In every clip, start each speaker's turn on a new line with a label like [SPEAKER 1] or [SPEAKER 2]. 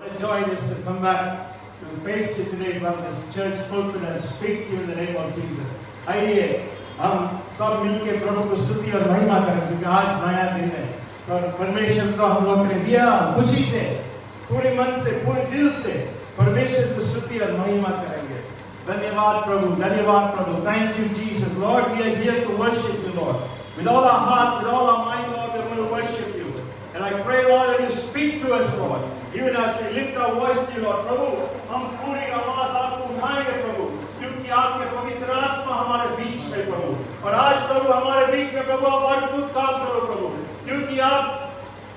[SPEAKER 1] What a joy it is to come back to face you today from this church pulpit and speak to you in the name of Jesus. आइए हम सब मिलके प्रभु को स्तुति और महिमा करें क्योंकि आज नया दिन है और परमेश्वर को हम लोग ने दिया खुशी से पूरे मन से पूरे दिल से परमेश्वर को स्तुति और महिमा करेंगे. धन्यवाद प्रभु. Thank you Jesus. Lord, we are here to worship you, Lord. With all our heart, with all our mind, Lord, we are going to worship you. And I pray, Lord, that you speak to us, Lord. Even as we lift our voice to you, Lord. प्रभु, हम पूरी आवाज आपको उठाएंगे प्रभु, क्योंकि आपके पवित्र आत्मा हमारे बीच में प्रभु. और आज प्रभु हमारे बीच में प्रभु आप अद्भुत काम करो प्रभु, क्योंकि आप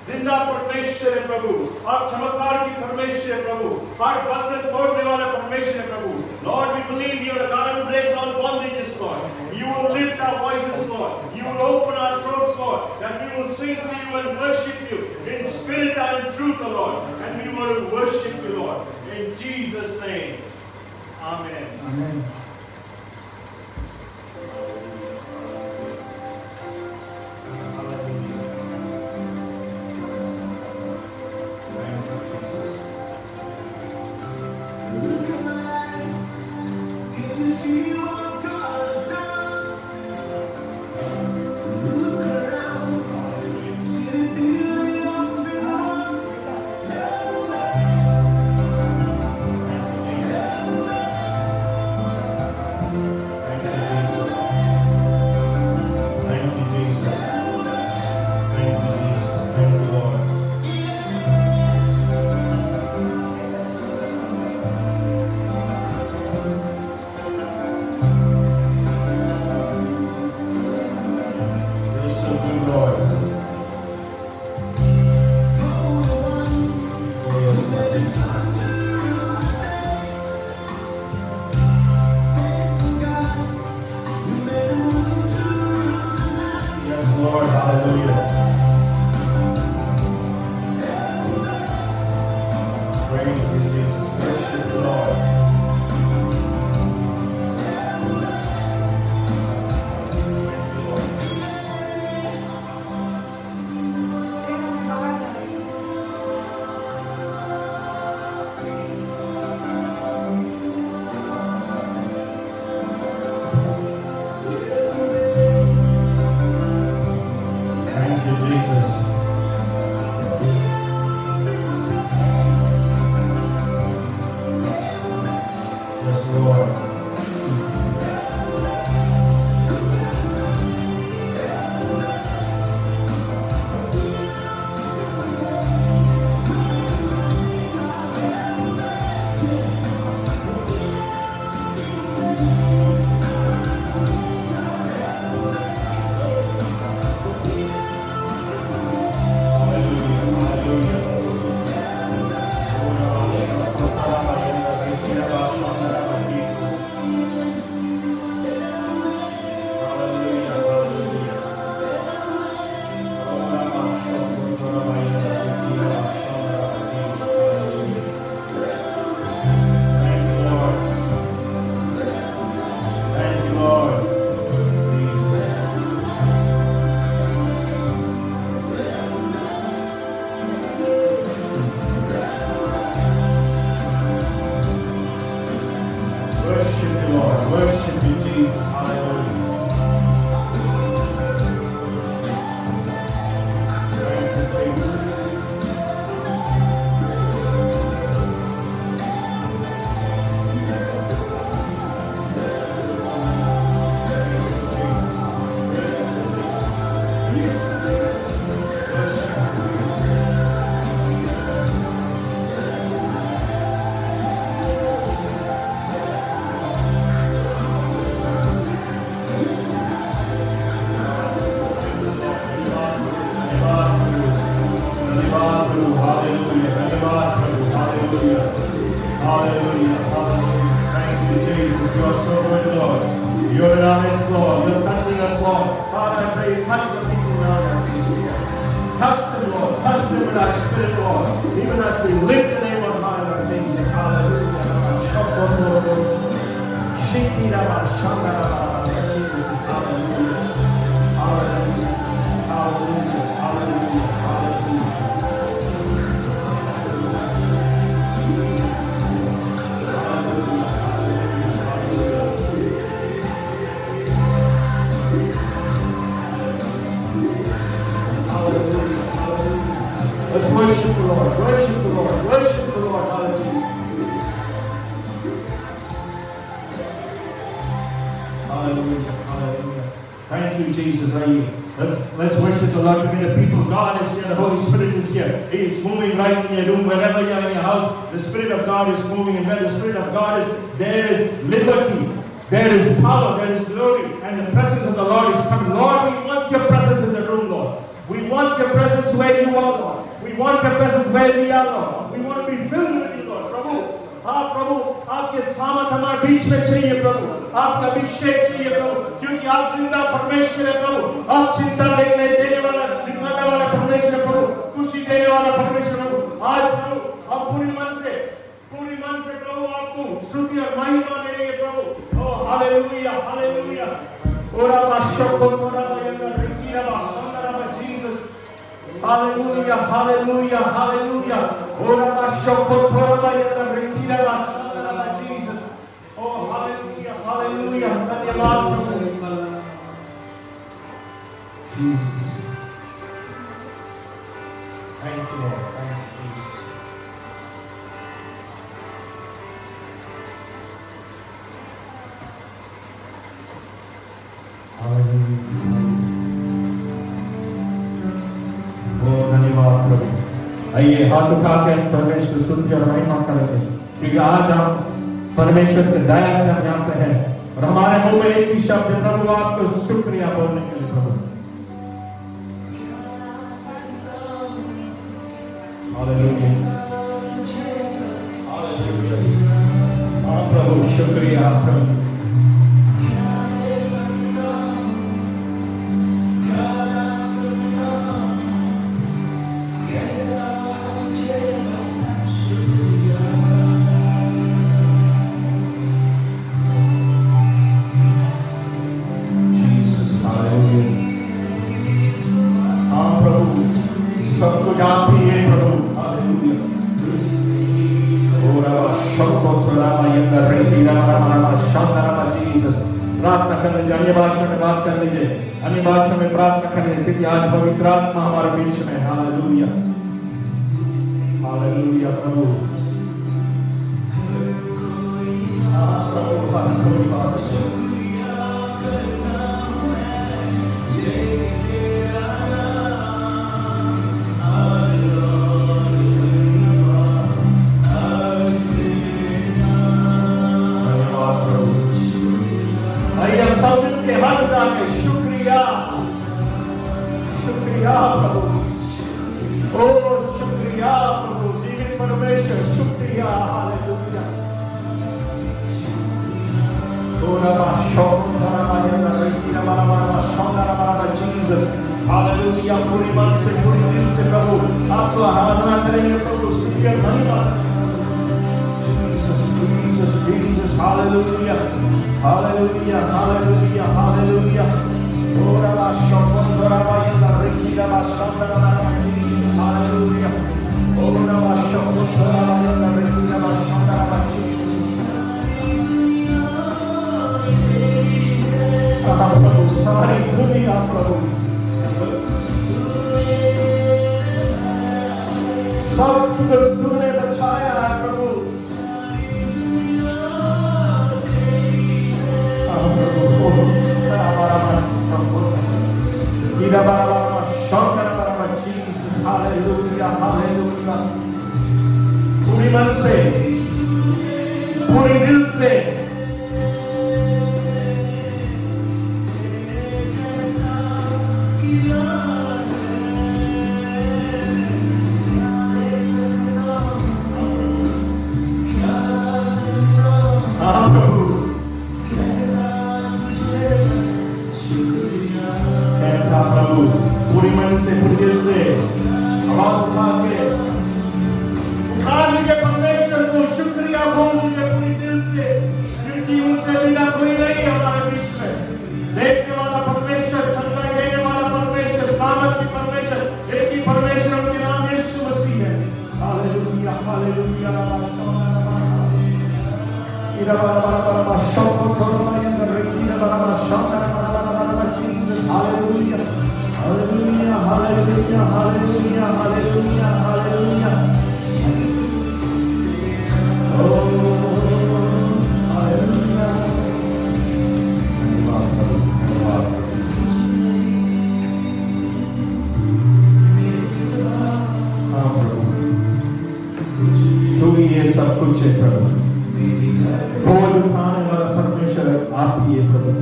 [SPEAKER 1] जिंदा परमेश्वर है प्रभु, आप चमत्कार की परमेश्वर है प्रभु, हर बंधन तोड़ने वाला परमेश्वर है प्रभु. Lord, we believe you are a God who breaks all bondages, Lord. You will lift our voices, Lord. You will open our throats, Lord, that we will sing to you and worship you in spirit and in truth, Lord. And we want to worship you, Lord. In Jesus' name. Amen. Amen. Jesus. Let's worship the Lord together. People, God is here. The Holy Spirit is here. He is moving right in your room. Wherever you are in your house, the Spirit of God is moving. And where the Spirit of God is, there is liberty. There is power. There is glory. And the presence of the Lord is coming. Lord, we want your presence in the room, Lord. We want your presence where you are, Lord. We want your presence where we are, Lord. We want to be filled with you, Lord. प्रभु आपके सामर्थ हमारे बीच में चाहिए प्रभु, आपका अभिषेक चाहिए प्रभु, क्योंकि आप जिंदा परमेश्वर है प्रभु, आप चिंता देने वाला, दिखाने वाला परमेश्वर है प्रभु, खुशी देने वाला परमेश्वर है प्रभु। आज प्रभु हम पूरी मन से प्रभु आपको स्तुति और महिमा देंगे प्रभु। ओ हालेलुया हालेलुया। ओरा बाशको तोरा बयंगा रिकीरा बाशंदरा बा जीसस। Hallelujah hallelujah hallelujah. ओरा बाशको तोरा बयंगा रिकीरा बाशंदरा बा जीसस। ओ हालेलुया हालेलुया। धन्यवाद प्रभु। Jesus. Thank you Lord. Thank you Jesus. धन्यवाद प्रभु। आइए हाथ उठा के परमेश्वर की स्तुति और महिमा करेंगे, क्योंकि आज हम परमेश्वर के दया से हम यहाँ पे हैं और हमारे मुंह में एक ही शब्द है प्रभु आपको शुक्रिया बोलने के लिए प्रभु। Hallelujah hallelujah. प्रभु शुक्रिया प्रभु। अन्य भाषा में प्रार्थना करें, क्योंकि आज पवित्र आत्मा हमारे बीच में। हालेलुया हालेलुया प्रभु। आइए हम सब मिलके हाथ उठा के शुक्रिया प्रभु। ओ शुक्रिया प्रभु, जीवित परमेश्वर शुक्रिया। हालेलुया। Jesus hallelujah. पूरी मन से पूरी दिल से प्रभु आपको आराधना करेंगे प्रभु। स्तुति धन्यवाद Jesus Jesus. Hallelujah hallelujah hallelujah hallelujah. ओरा ला शोकोरा बायंदा रिकीरा बाशंदरा बा जीसस। हालेलुया। ओरा ला शोकोरा बायंदा रिकीरा बाशंदरा बा जीसस। प्रभु सारी दुनिया प्रभु सब कुछ तूने बचाया है प्रभु। पूरी मन से पूरी दिल से पूरी मन से पूरी दिल से आवाज उठा के उठा लीजिए परमेश्वर को शुक्रिया बोल लीजिए पूरी दिल से, क्योंकि उनसे बिना कोई नहीं है हमारे बीच में। देखने वाला परमेश्वर, चंगा देने वाला परमेश्वर, सामर्थ्य परमेश्वर, एक ही परमेश्वर, उनके नाम यीशु मसीह है। Hallelujah hallelujah. Hallelujah, hallelujah, hallelujah, hallelujah, hallelujah. Oh, hallelujah. तू ही ये सब कुछ है प्रभु। बोझ उठाने वाला परमेश्वर आप ही है प्रभु।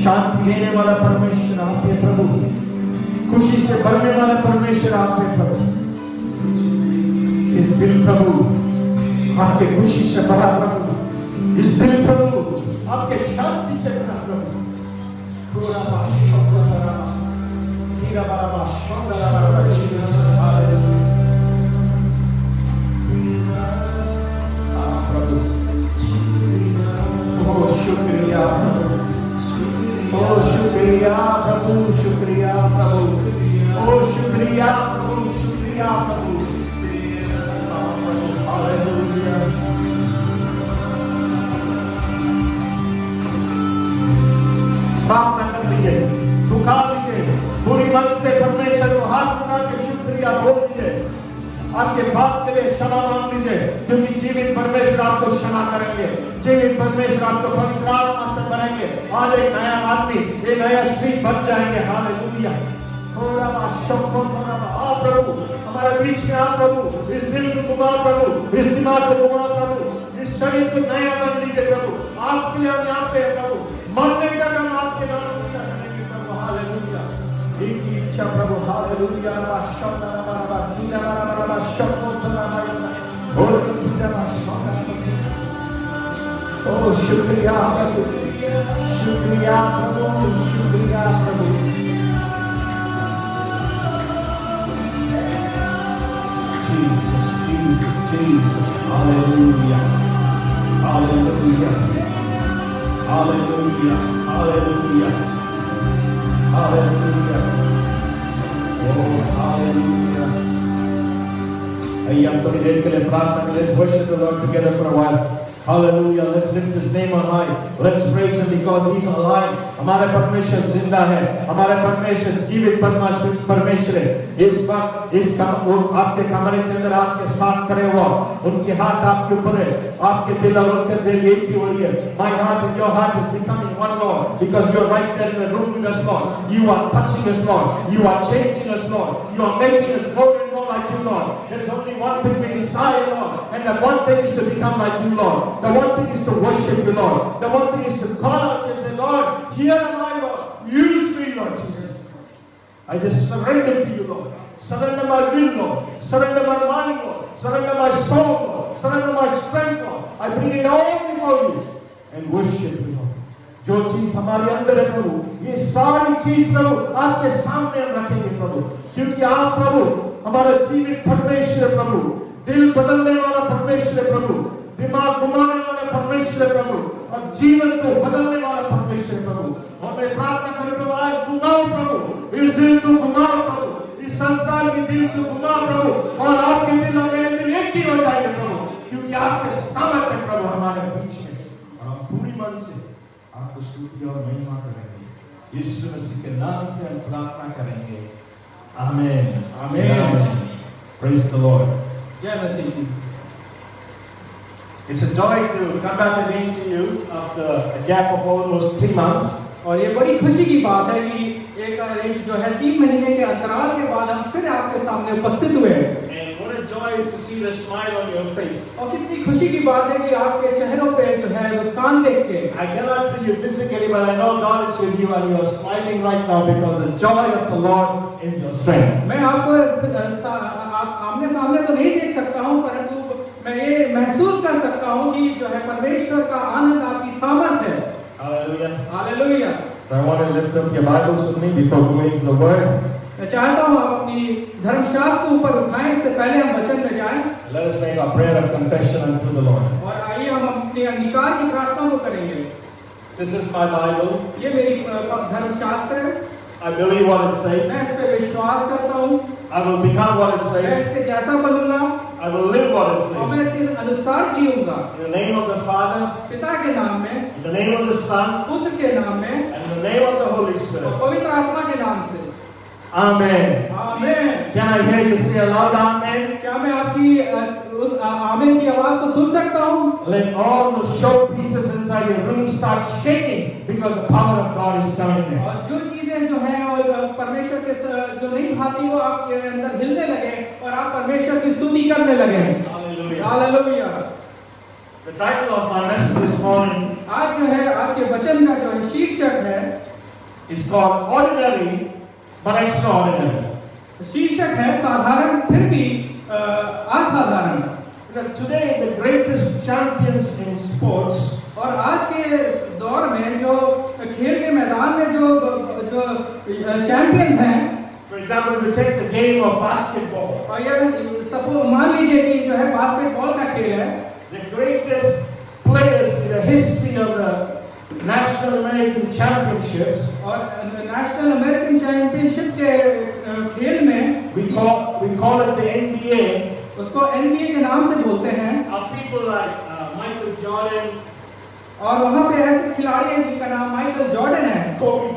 [SPEAKER 1] शांति देने वाला परमेश्वर आप है प्रभु। खुशी से भरने वाला परमेश्वर आप है प्रभु। इस दिल प्रभु आपके खुशी से भरा प्रभु। इस दिल प्रभु आपके शांति से भरा प्रभु। पूरा शुक्रिया ओ शुक्रिया प्रभु, शुक्रिया प्रभु, ओ शुक्रिया प्रभु, शुक्रिया प्रभु। हालेलुया। प्रार्थना कर लीजिए, पुकार लीजिए, पूरी मन से परमेश्वर को हाथ उठा के शुक्रिया बोल लीजिए। आपके पाप के लिए क्षमा मांग लीजिए, क्योंकि जीवित परमेश्वर आपको क्षमा करेंगे। जीवित परमेश्वर आपको पवित्र आत्मा से भरेंगे। आज एक नया आदमी, एक नया स्त्री बन जाएंगे। हालेलुया। थोड़ा आप प्रभु हमारे बीच में आप प्रभु, इस दिल को घुमाओ प्रभु, इस दिमाग को घुमाओ प्रभु, इस शरीर को नया बन लीजिए प्रभु। आपके लिए हम यहाँ पे हैं प्रभु, मरने तक हम आपके नाम को ऊंचा करेंगे प्रभु। हालेलुया। एक ही इच्छा प्रभु। हालेलुया। ओ शुक्रिया प्रभु, शुक्रिया प्रभु, शुक्रिया प्रभु। Jesus, Jesus, Jesus. Hallelujah. Hallelujah. Hallelujah. Hallelujah. Hallelujah. Oh, hallelujah. आइए हम थोड़ी देर के लिए प्रार्थना करें। Let's worship the Lord together for a while. Hallelujah. Let's lift His name on high. Let's praise Him because He's alive. हमारे परमेश्वर जिंदा है। हमारे परमेश्वर जीवित परमेश्वर है। इस वक्त आपके कमरे के अंदर आपके साथ खड़े हुआ, उनके हाथ आपके ऊपर है, आपके दिल और उनके दिल एक ही हो रही है। My heart and your heart is becoming one, Lord, because you're right there in the room with us, Lord. You are touching us, Lord. You are changing us, Lord. You are making us more and more like you, Lord. There is only one thing we desire, Lord, and that one thing is to become like you, Lord. The one thing is to worship you, Lord. The one thing is to call out and say, Lord, here am I, Lord. Use me, Lord Jesus. I just surrender to you, Lord. Surrender my will, Lord. Surrender my mind, Lord. Surrender my soul, Lord. Surrender my strength, Lord. I bring it all before you and worship you, Lord. जो चीज हमारे अंदर है प्रभु, ये सारी चीज प्रभु आपके सामने हम रखेंगे प्रभु, क्योंकि आप प्रभु हमारा जीवित परमेश्वर है प्रभु, दिल बदलने वाला परमेश्वर है प्रभु, दिमाग घुमाने वाला परमेश्वर है प्रभु, और जीवन को बदलने वाला परमेश्वर है प्रभु। और मैं प्रार्थना करूं आज घुमाओ प्रभु, इस दिल को घुमाओ प्रभु, इस संसार के दिल को घुमाओ प्रभु, और आपके दिल और मेरे दिल एक ही हो जाएंगे प्रभु, क्योंकि आपके सामर्थ्य है प्रभु हमारे बीच में, और हम पूरी मन से आपको स्तुति और महिमा करेंगे। यीशु मसीह के नाम से हम प्रार्थना करेंगे। आमीन। आमीन। Praise the Lord. जय मसीह। It's a joy to come back again to you after a gap of almost 3 months.
[SPEAKER 2] और ये बड़ी खुशी की बात है कि एक जो है 3 महीने के अंतराल के बाद हम फिर आपके सामने उपस्थित हुए हैं।
[SPEAKER 1] And what a joy is to see the smile on your face.
[SPEAKER 2] और कितनी खुशी की बात है कि आपके चेहरों पे जो है मुस्कान देख के।
[SPEAKER 1] I cannot see you physically, but I know God is with you and you are smiling right now because the joy of the Lord is your strength.
[SPEAKER 2] मैं आपको आमने सामने तो नहीं देख सकता हूँ, परंतु मैं ये महसूस कर सकता हूँ कि जो है परमेश्वर का आनंद आपकी सामर्थ है।
[SPEAKER 1] Hallelujah.
[SPEAKER 2] Hallelujah.
[SPEAKER 1] So I want to lift up your Bibles with me before going to the Word.
[SPEAKER 2] मैं चाहता हूँ आप अपनी धर्मशास्त्र को ऊपर उठाएं, इससे पहले हम वचन में जाएं।
[SPEAKER 1] Let us make our prayer of confession unto the Lord.
[SPEAKER 2] और आइए हम अपने अंगीकार की प्रार्थना को करेंगे।
[SPEAKER 1] This is my Bible.
[SPEAKER 2] ये मेरी धर्मशास्त्र है।
[SPEAKER 1] I believe what it says.
[SPEAKER 2] मैं इस पे विश्वास करता हूँ।
[SPEAKER 1] I will become what it
[SPEAKER 2] मैं
[SPEAKER 1] says.
[SPEAKER 2] इसके जैसा बनूंगा।
[SPEAKER 1] I will live what it
[SPEAKER 2] और मैं
[SPEAKER 1] says.
[SPEAKER 2] इसके अनुसार जीऊंगा।
[SPEAKER 1] In the name of the Father,
[SPEAKER 2] पिता के नाम में,
[SPEAKER 1] in the name of the Son,
[SPEAKER 2] पुत्र के नाम में,
[SPEAKER 1] and in the name of the Holy
[SPEAKER 2] और
[SPEAKER 1] Spirit.
[SPEAKER 2] पवित्र आत्मा के नाम से।
[SPEAKER 1] Amen.
[SPEAKER 2] आमीन।
[SPEAKER 1] Can I hear you say aloud, Amen?
[SPEAKER 2] क्या मैं आपकी उस आमीन की आवाज को सुन सकता हूँ?
[SPEAKER 1] Let all the showpieces inside your room start shaking because the power of God is coming there.
[SPEAKER 2] और जो चीजें जो हैं और परमेश्वर के जो नहीं भाती वो आपके अंदर हिलने लगे और आप परमेश्वर की स्तुति करने लगे।
[SPEAKER 1] Hallelujah.
[SPEAKER 2] Hallelujah.
[SPEAKER 1] The title of my message this morning
[SPEAKER 2] आज जो है आपके वचन का जो है शीर्षक है,
[SPEAKER 1] is called Ordinary but Extraordinary.
[SPEAKER 2] शीर्षक है साधारण फिर भी असाधारण।
[SPEAKER 1] Today the greatest champions in sports
[SPEAKER 2] और आज के दौर में जो खेल के मैदान में जो चैंपियंस हैं,
[SPEAKER 1] for example, if you take the game of basketball,
[SPEAKER 2] और ये सपोज मान लीजिए कि जो है बास्केटबॉल का खेल है,
[SPEAKER 1] the greatest players in the history of the National American Championships,
[SPEAKER 2] और नेशनल अमेरिकन चैंपियनशिप के खेल में
[SPEAKER 1] we call it the NBA,
[SPEAKER 2] उसको NBA के नाम से बोलते हैं,
[SPEAKER 1] are people like Michael Jordan,
[SPEAKER 2] और वहाँ पे ऐसे खिलाड़ी हैं जिनका नाम माइकल जॉर्डन है,
[SPEAKER 1] Kobe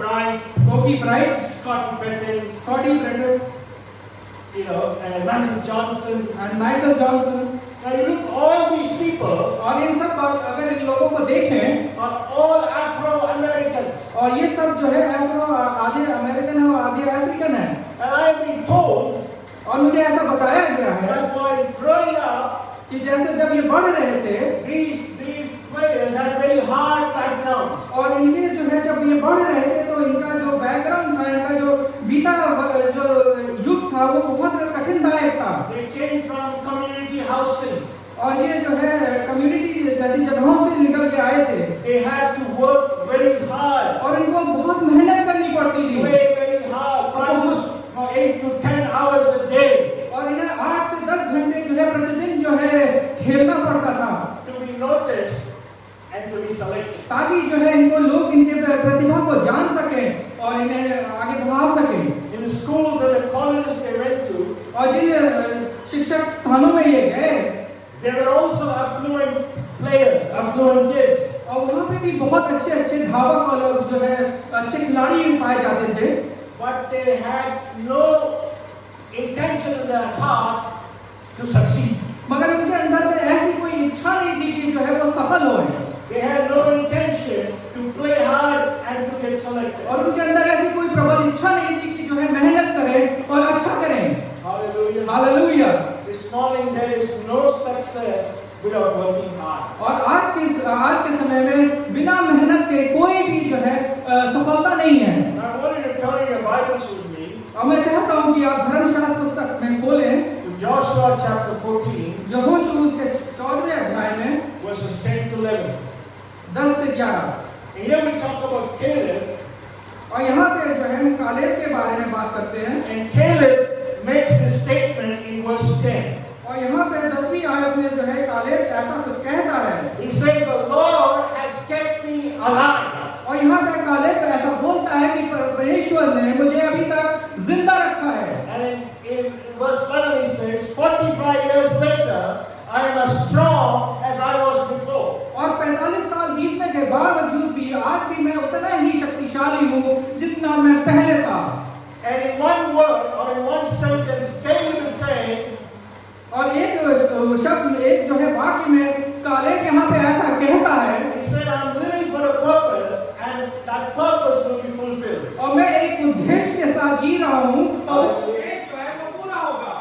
[SPEAKER 1] Bryant, Scottie Pippen, you know, and Michael Johnson.
[SPEAKER 2] and Michael Johnson।
[SPEAKER 1] Now you look, all these people
[SPEAKER 2] और इन सब अगर इन लोगों को देखें,
[SPEAKER 1] are all Afro-Americans.
[SPEAKER 2] और ये सब जो है आधे अमेरिकन है और आधे अफ्रीकन है,
[SPEAKER 1] And I have been told
[SPEAKER 2] और मुझे ऐसा बताया गया है
[SPEAKER 1] that while growing up,
[SPEAKER 2] कि जैसे जब ये बढ़ रहे थे,
[SPEAKER 1] these players had very hard backgrounds.
[SPEAKER 2] और इनके जो है जब ये बढ़ रहे थे तो इनका जो बैकग्राउंड था, इनका जो बीता जो युग था वो बहुत कठिनदायक था।
[SPEAKER 1] They came from community housing.
[SPEAKER 2] और ये जो है कम्युनिटी जैसी जगहों से निकल के आए थे,
[SPEAKER 1] They had to work very hard,
[SPEAKER 2] और इनको बहुत मेहनत करनी पड़ती थी,
[SPEAKER 1] very hard, practice for 8 to 10 hours a day
[SPEAKER 2] और इन्हें 8 से 10 घंटे जो है प्रतिदिन जो है खेलना पड़ता था,
[SPEAKER 1] to be noticed and to be selected.
[SPEAKER 2] ताकि जो है इनको लोग इनके प्रतिभा को जान सकें और इन्हें आगे बढ़ा सकें।
[SPEAKER 1] In the schools and the colleges they went to,
[SPEAKER 2] और जिन शिक्षक स्थानों में ये गए,
[SPEAKER 1] there were also affluent players, affluent kids.
[SPEAKER 2] और वहाँ पे भी बहुत अच्छे धावक और जो है अच्छे खिलाड़ी पाए जाते थे,
[SPEAKER 1] But they had no intention in their heart to succeed.
[SPEAKER 2] मगर उनके अंदर में ऐसी कोई इच्छा नहीं थी कि जो है वो सफल होए,
[SPEAKER 1] They had no intention to play hard and to get selected.
[SPEAKER 2] और उनके अंदर ऐसी कोई प्रबल इच्छा नहीं थी कि जो है मेहनत करें और अच्छा करें।
[SPEAKER 1] Hallelujah.
[SPEAKER 2] Hallelujah.
[SPEAKER 1] This morning there is no success without working hard.
[SPEAKER 2] और आज के समय में बिना मेहनत के कोई भी जो है सफलता नहीं है।
[SPEAKER 1] Now I want you to turn your Bibles with me
[SPEAKER 2] और मैं चाहता हूँ कि आप धर्मशास्त्र पुस्तक में खोलें
[SPEAKER 1] to Joshua chapter 14,
[SPEAKER 2] यहोशू उसके 14वें अध्याय में
[SPEAKER 1] verses 10 to 11.
[SPEAKER 2] 10 से 11।
[SPEAKER 1] And here we talk about Caleb,
[SPEAKER 2] और यहाँ पे जो है हम कालेब के बारे में बात करते हैं,
[SPEAKER 1] and Caleb makes this statement in verse 10.
[SPEAKER 2] और यहाँ पे 10वीं आयत में जो है कालेब ऐसा कुछ कहता है।
[SPEAKER 1] He said, "The Lord has kept me alive."
[SPEAKER 2] और यहाँ पे कालेब ऐसा बोलता है कि परमेश्वर ने मुझे अभी तक जिंदा रखा है।
[SPEAKER 1] And in verse 11 he says, 45 years later, I am as strong as I was before.
[SPEAKER 2] और 45 साल बीतने के बावजूद भी आज भी मैं उतना ही शक्तिशाली हूँ जितना मैं पहले था।
[SPEAKER 1] And in one word or in one sentence, Caleb is saying,
[SPEAKER 2] और एक शब्द एक जो है वाक्य में कालेब यहाँ पे ऐसा कहता है,
[SPEAKER 1] he said, "I'm living for a purpose, and that purpose will be fulfilled."
[SPEAKER 2] और मैं एक उद्देश्य के साथ जी रहा हूँ और वो उद्देश्य जो है वो पूरा होगा।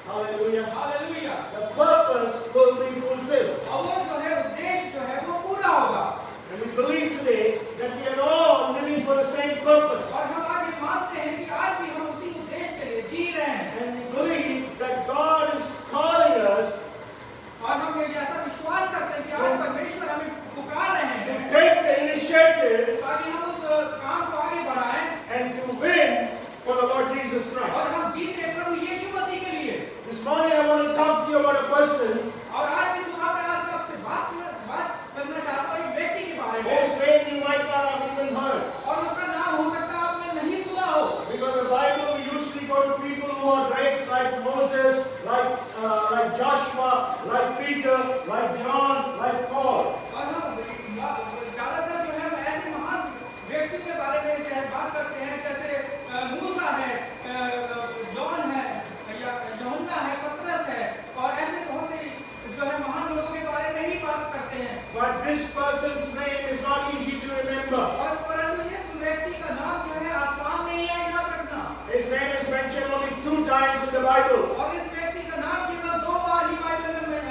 [SPEAKER 1] Hallelujah.
[SPEAKER 2] Hallelujah.
[SPEAKER 1] The purpose will be fulfilled.
[SPEAKER 2] और वो जो है उद्देश्य जो है वो पूरा होगा।
[SPEAKER 1] And we believe today that we are all living for the same purpose.
[SPEAKER 2] और हम आज ये मानते हैं कि आज भी हम उसी उद्देश्य के लिए जी रहे हैं,
[SPEAKER 1] And we believe that God is calling us
[SPEAKER 2] और हम ये ऐसा विश्वास करते हैं कि आज परमेश्वर हमें पुकार रहे
[SPEAKER 1] to
[SPEAKER 2] हैं
[SPEAKER 1] take the initiative
[SPEAKER 2] ताकि हम उस काम को आगे बढ़ाएं
[SPEAKER 1] and to win for the Lord Jesus
[SPEAKER 2] और
[SPEAKER 1] Christ.
[SPEAKER 2] हम जीते प्रभु यीशु मसीह के लिए।
[SPEAKER 1] This morning I want to talk to you about a person
[SPEAKER 2] और आज की सुबह में आज आपसे बात करना चाहता हूँ एक व्यक्ति के बारे में,
[SPEAKER 1] whose name you might not have even heard.
[SPEAKER 2] और उसका नाम हो सकता है आपने नहीं सुना हो,
[SPEAKER 1] Because the Bible we usually go to people who are great like Moses, like Joshua, like Peter, like John, like Paul.
[SPEAKER 2] और हम ज्यादातर जो है ऐसे महान व्यक्तियों के बारे में बात करते हैं जैसे मूसा है, जॉन है या यूहन्ना है, पतरस है, और ऐसे बहुत से जो है महान लोगों के बारे में ही बात करते हैं।
[SPEAKER 1] But this person's name is not easy to remember.
[SPEAKER 2] और परंतु इस व्यक्ति का नाम जो है आसान नहीं है याद रखना।
[SPEAKER 1] His name is mentioned only 2 times in the Bible.
[SPEAKER 2] और इस व्यक्ति का नाम केवल 2 बार ही बाइबल में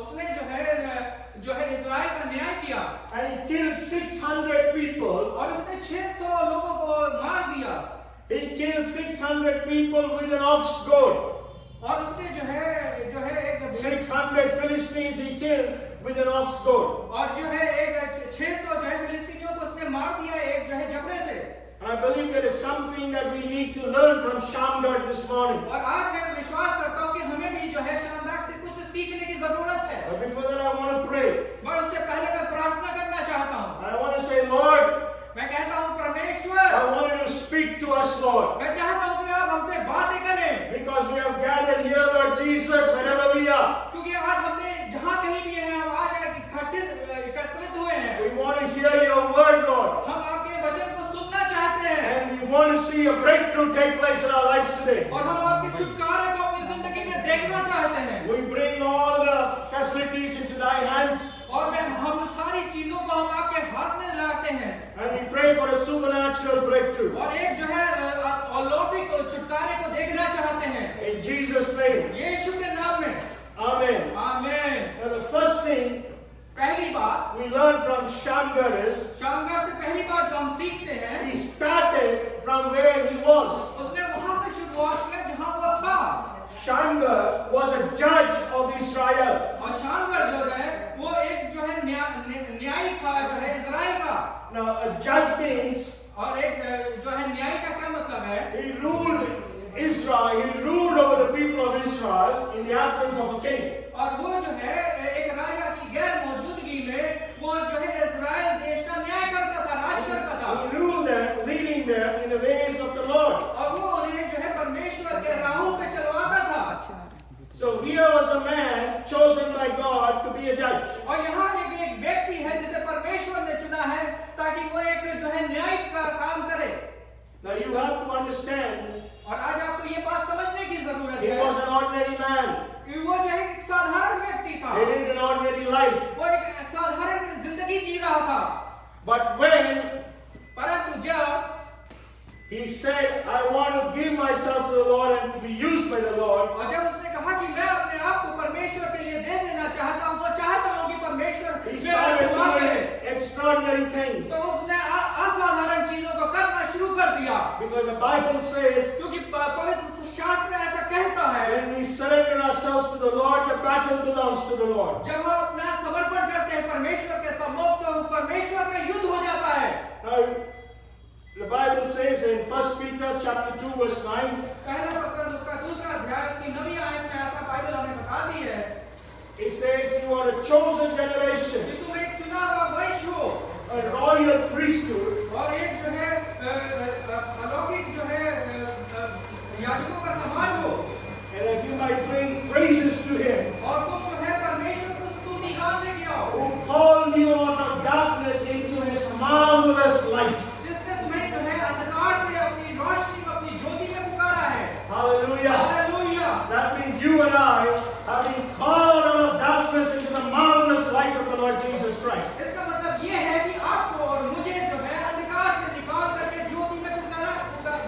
[SPEAKER 2] उसने जो है इजराइल का न्याय किया
[SPEAKER 1] and he killed 600 people.
[SPEAKER 2] और उसने 600 लोगों को मार दिया
[SPEAKER 1] He killed 600 people with an ox goad.
[SPEAKER 2] और उसने जो है एक
[SPEAKER 1] 600 Philistines he killed with an ox goad.
[SPEAKER 2] और जो है एक 600 जो है फिलिस्तीनियों को उसने मार दिया एक जो है जबड़े से।
[SPEAKER 1] And I believe there is something that we need to learn from Shamgar this morning.
[SPEAKER 2] और आज मैं विश्वास करता हूँ कि हमें भी जो है शानदार से कुछ सीखने की जरूरत है।
[SPEAKER 1] But before that I want to pray.
[SPEAKER 2] और उससे पहले मैं प्रार्थना करना चाहता हूँ।
[SPEAKER 1] And I want to say, Lord,
[SPEAKER 2] मैं कहता हूँ परमेश्वर,
[SPEAKER 1] I want you to speak to us, Lord.
[SPEAKER 2] मैं चाहता हूँ कि आप हमसे बातें करें।
[SPEAKER 1] Because we have gathered here, Lord Jesus, wherever we are.
[SPEAKER 2] क्योंकि आज हमने जहाँ कहीं भी हैं, हम आज एकत्रित हुए हैं।
[SPEAKER 1] We want to hear your word, Lord.
[SPEAKER 2] हम आपके वचन को सुनना चाहते हैं।
[SPEAKER 1] And we want to see a breakthrough take place in our lives today.
[SPEAKER 2] और हम आपके छुटकारे को अपनी जिंदगी में देखना चाहते हैं।
[SPEAKER 1] We bring all the facilities into thy hands.
[SPEAKER 2] और हम सारी चीजों को हम आपके हाथ में लाते हैं।
[SPEAKER 1] And we pray for a supernatural breakthrough.
[SPEAKER 2] और एक जो है अलौकिक छुटकारे को देखना चाहते हैं।
[SPEAKER 1] In Jesus' name.
[SPEAKER 2] यीशु के नाम में।
[SPEAKER 1] Amen.
[SPEAKER 2] आमीन।
[SPEAKER 1] Now the first thing
[SPEAKER 2] पहली बात
[SPEAKER 1] we learn from Shamgar is
[SPEAKER 2] शामगार से पहली बात जो हम सीखते हैं,
[SPEAKER 1] he started from where he was.
[SPEAKER 2] उसने वहां से शुरुआत किया जहां वो था।
[SPEAKER 1] Shamgar was a judge of Israel.
[SPEAKER 2] और शामगार जो है वो एक जो है न्यायी था जो है इजराइल का।
[SPEAKER 1] Now a judge means
[SPEAKER 2] और एक जो है न्यायी का क्या मतलब है?
[SPEAKER 1] he ruled Israel, he ruled over the people of Israel in the absence of a king.
[SPEAKER 2] और वो जो है एक राजा की गैर मौजूदगी में वो जो है इजराइल देश का न्याय करता था, राज करता था।
[SPEAKER 1] He ruled them, leading them in the ways of the Lord.
[SPEAKER 2] और वो उन्हें जो है परमेश्वर के राहों पे चलवाता था।
[SPEAKER 1] So here was a man chosen by God to be a judge.
[SPEAKER 2] और यहाँ एक व्यक्ति है जिसे परमेश्वर ने चुना है ताकि वो एक जो है न्यायिक का काम करे।
[SPEAKER 1] Now you have to understand,
[SPEAKER 2] और आज आपको ये बात समझने की जरूरत
[SPEAKER 1] he
[SPEAKER 2] है
[SPEAKER 1] was an ordinary man.
[SPEAKER 2] कि वो जो है एक साधारण व्यक्ति था।
[SPEAKER 1] He lived an ordinary life.
[SPEAKER 2] वो एक साधारण जिंदगी जी रहा था।
[SPEAKER 1] But when
[SPEAKER 2] परंतु जब
[SPEAKER 1] he said, I want to give myself to the Lord and to be used by the Lord,
[SPEAKER 2] और जब उसने कहा कि मैं अपने आप को परमेश्वर के लिए दे देना चाहता हूँ, वो चाहता हूँ कि परमेश्वर
[SPEAKER 1] he
[SPEAKER 2] मेरा
[SPEAKER 1] started
[SPEAKER 2] इस्तेमाल करे,
[SPEAKER 1] doing extraordinary things.
[SPEAKER 2] तो उसने असाधारण चीजों को करना शुरू कर दिया।
[SPEAKER 1] Because the Bible says,
[SPEAKER 2] क्योंकि पवित्र शास्त्र ऐसा कहता है,
[SPEAKER 1] when we surrender ourselves to the Lord, the battle belongs to the Lord.
[SPEAKER 2] जब हम अपना समर्पण करते हैं परमेश्वर के सम्मुख, तो परमेश्वर का युद्ध हो जाता है।
[SPEAKER 1] Now, the Bible says in 1 Peter chapter 2 verse 9,
[SPEAKER 2] पहला पत्र उसका दूसरा अध्याय उसकी 9वीं आयत में ऐसा बाइबल हमें बताती है
[SPEAKER 1] it says, you are a chosen generation,
[SPEAKER 2] कि तुम एक चुना हुआ वंश हो
[SPEAKER 1] a royal priesthood,
[SPEAKER 2] और एक जो है अलौकिक जो है याजकों का समाज हो,
[SPEAKER 1] and that you might bring praises to him,
[SPEAKER 2] और तुम जो है परमेश्वर को स्तुति गान लेके आओ,
[SPEAKER 1] who called you out of darkness into his marvelous light.
[SPEAKER 2] जिसने तुम्हें जो है अंधकार से अपनी रोशनी को अपनी ज्योति में पुकारा है।
[SPEAKER 1] Hallelujah.
[SPEAKER 2] Hallelujah.
[SPEAKER 1] That means you and I have been called out of darkness into the marvelous light of the Lord Jesus Christ.
[SPEAKER 2] इसका मतलब ये है कि आपको और मुझे जो है अंधकार से निकाल करके ज्योति में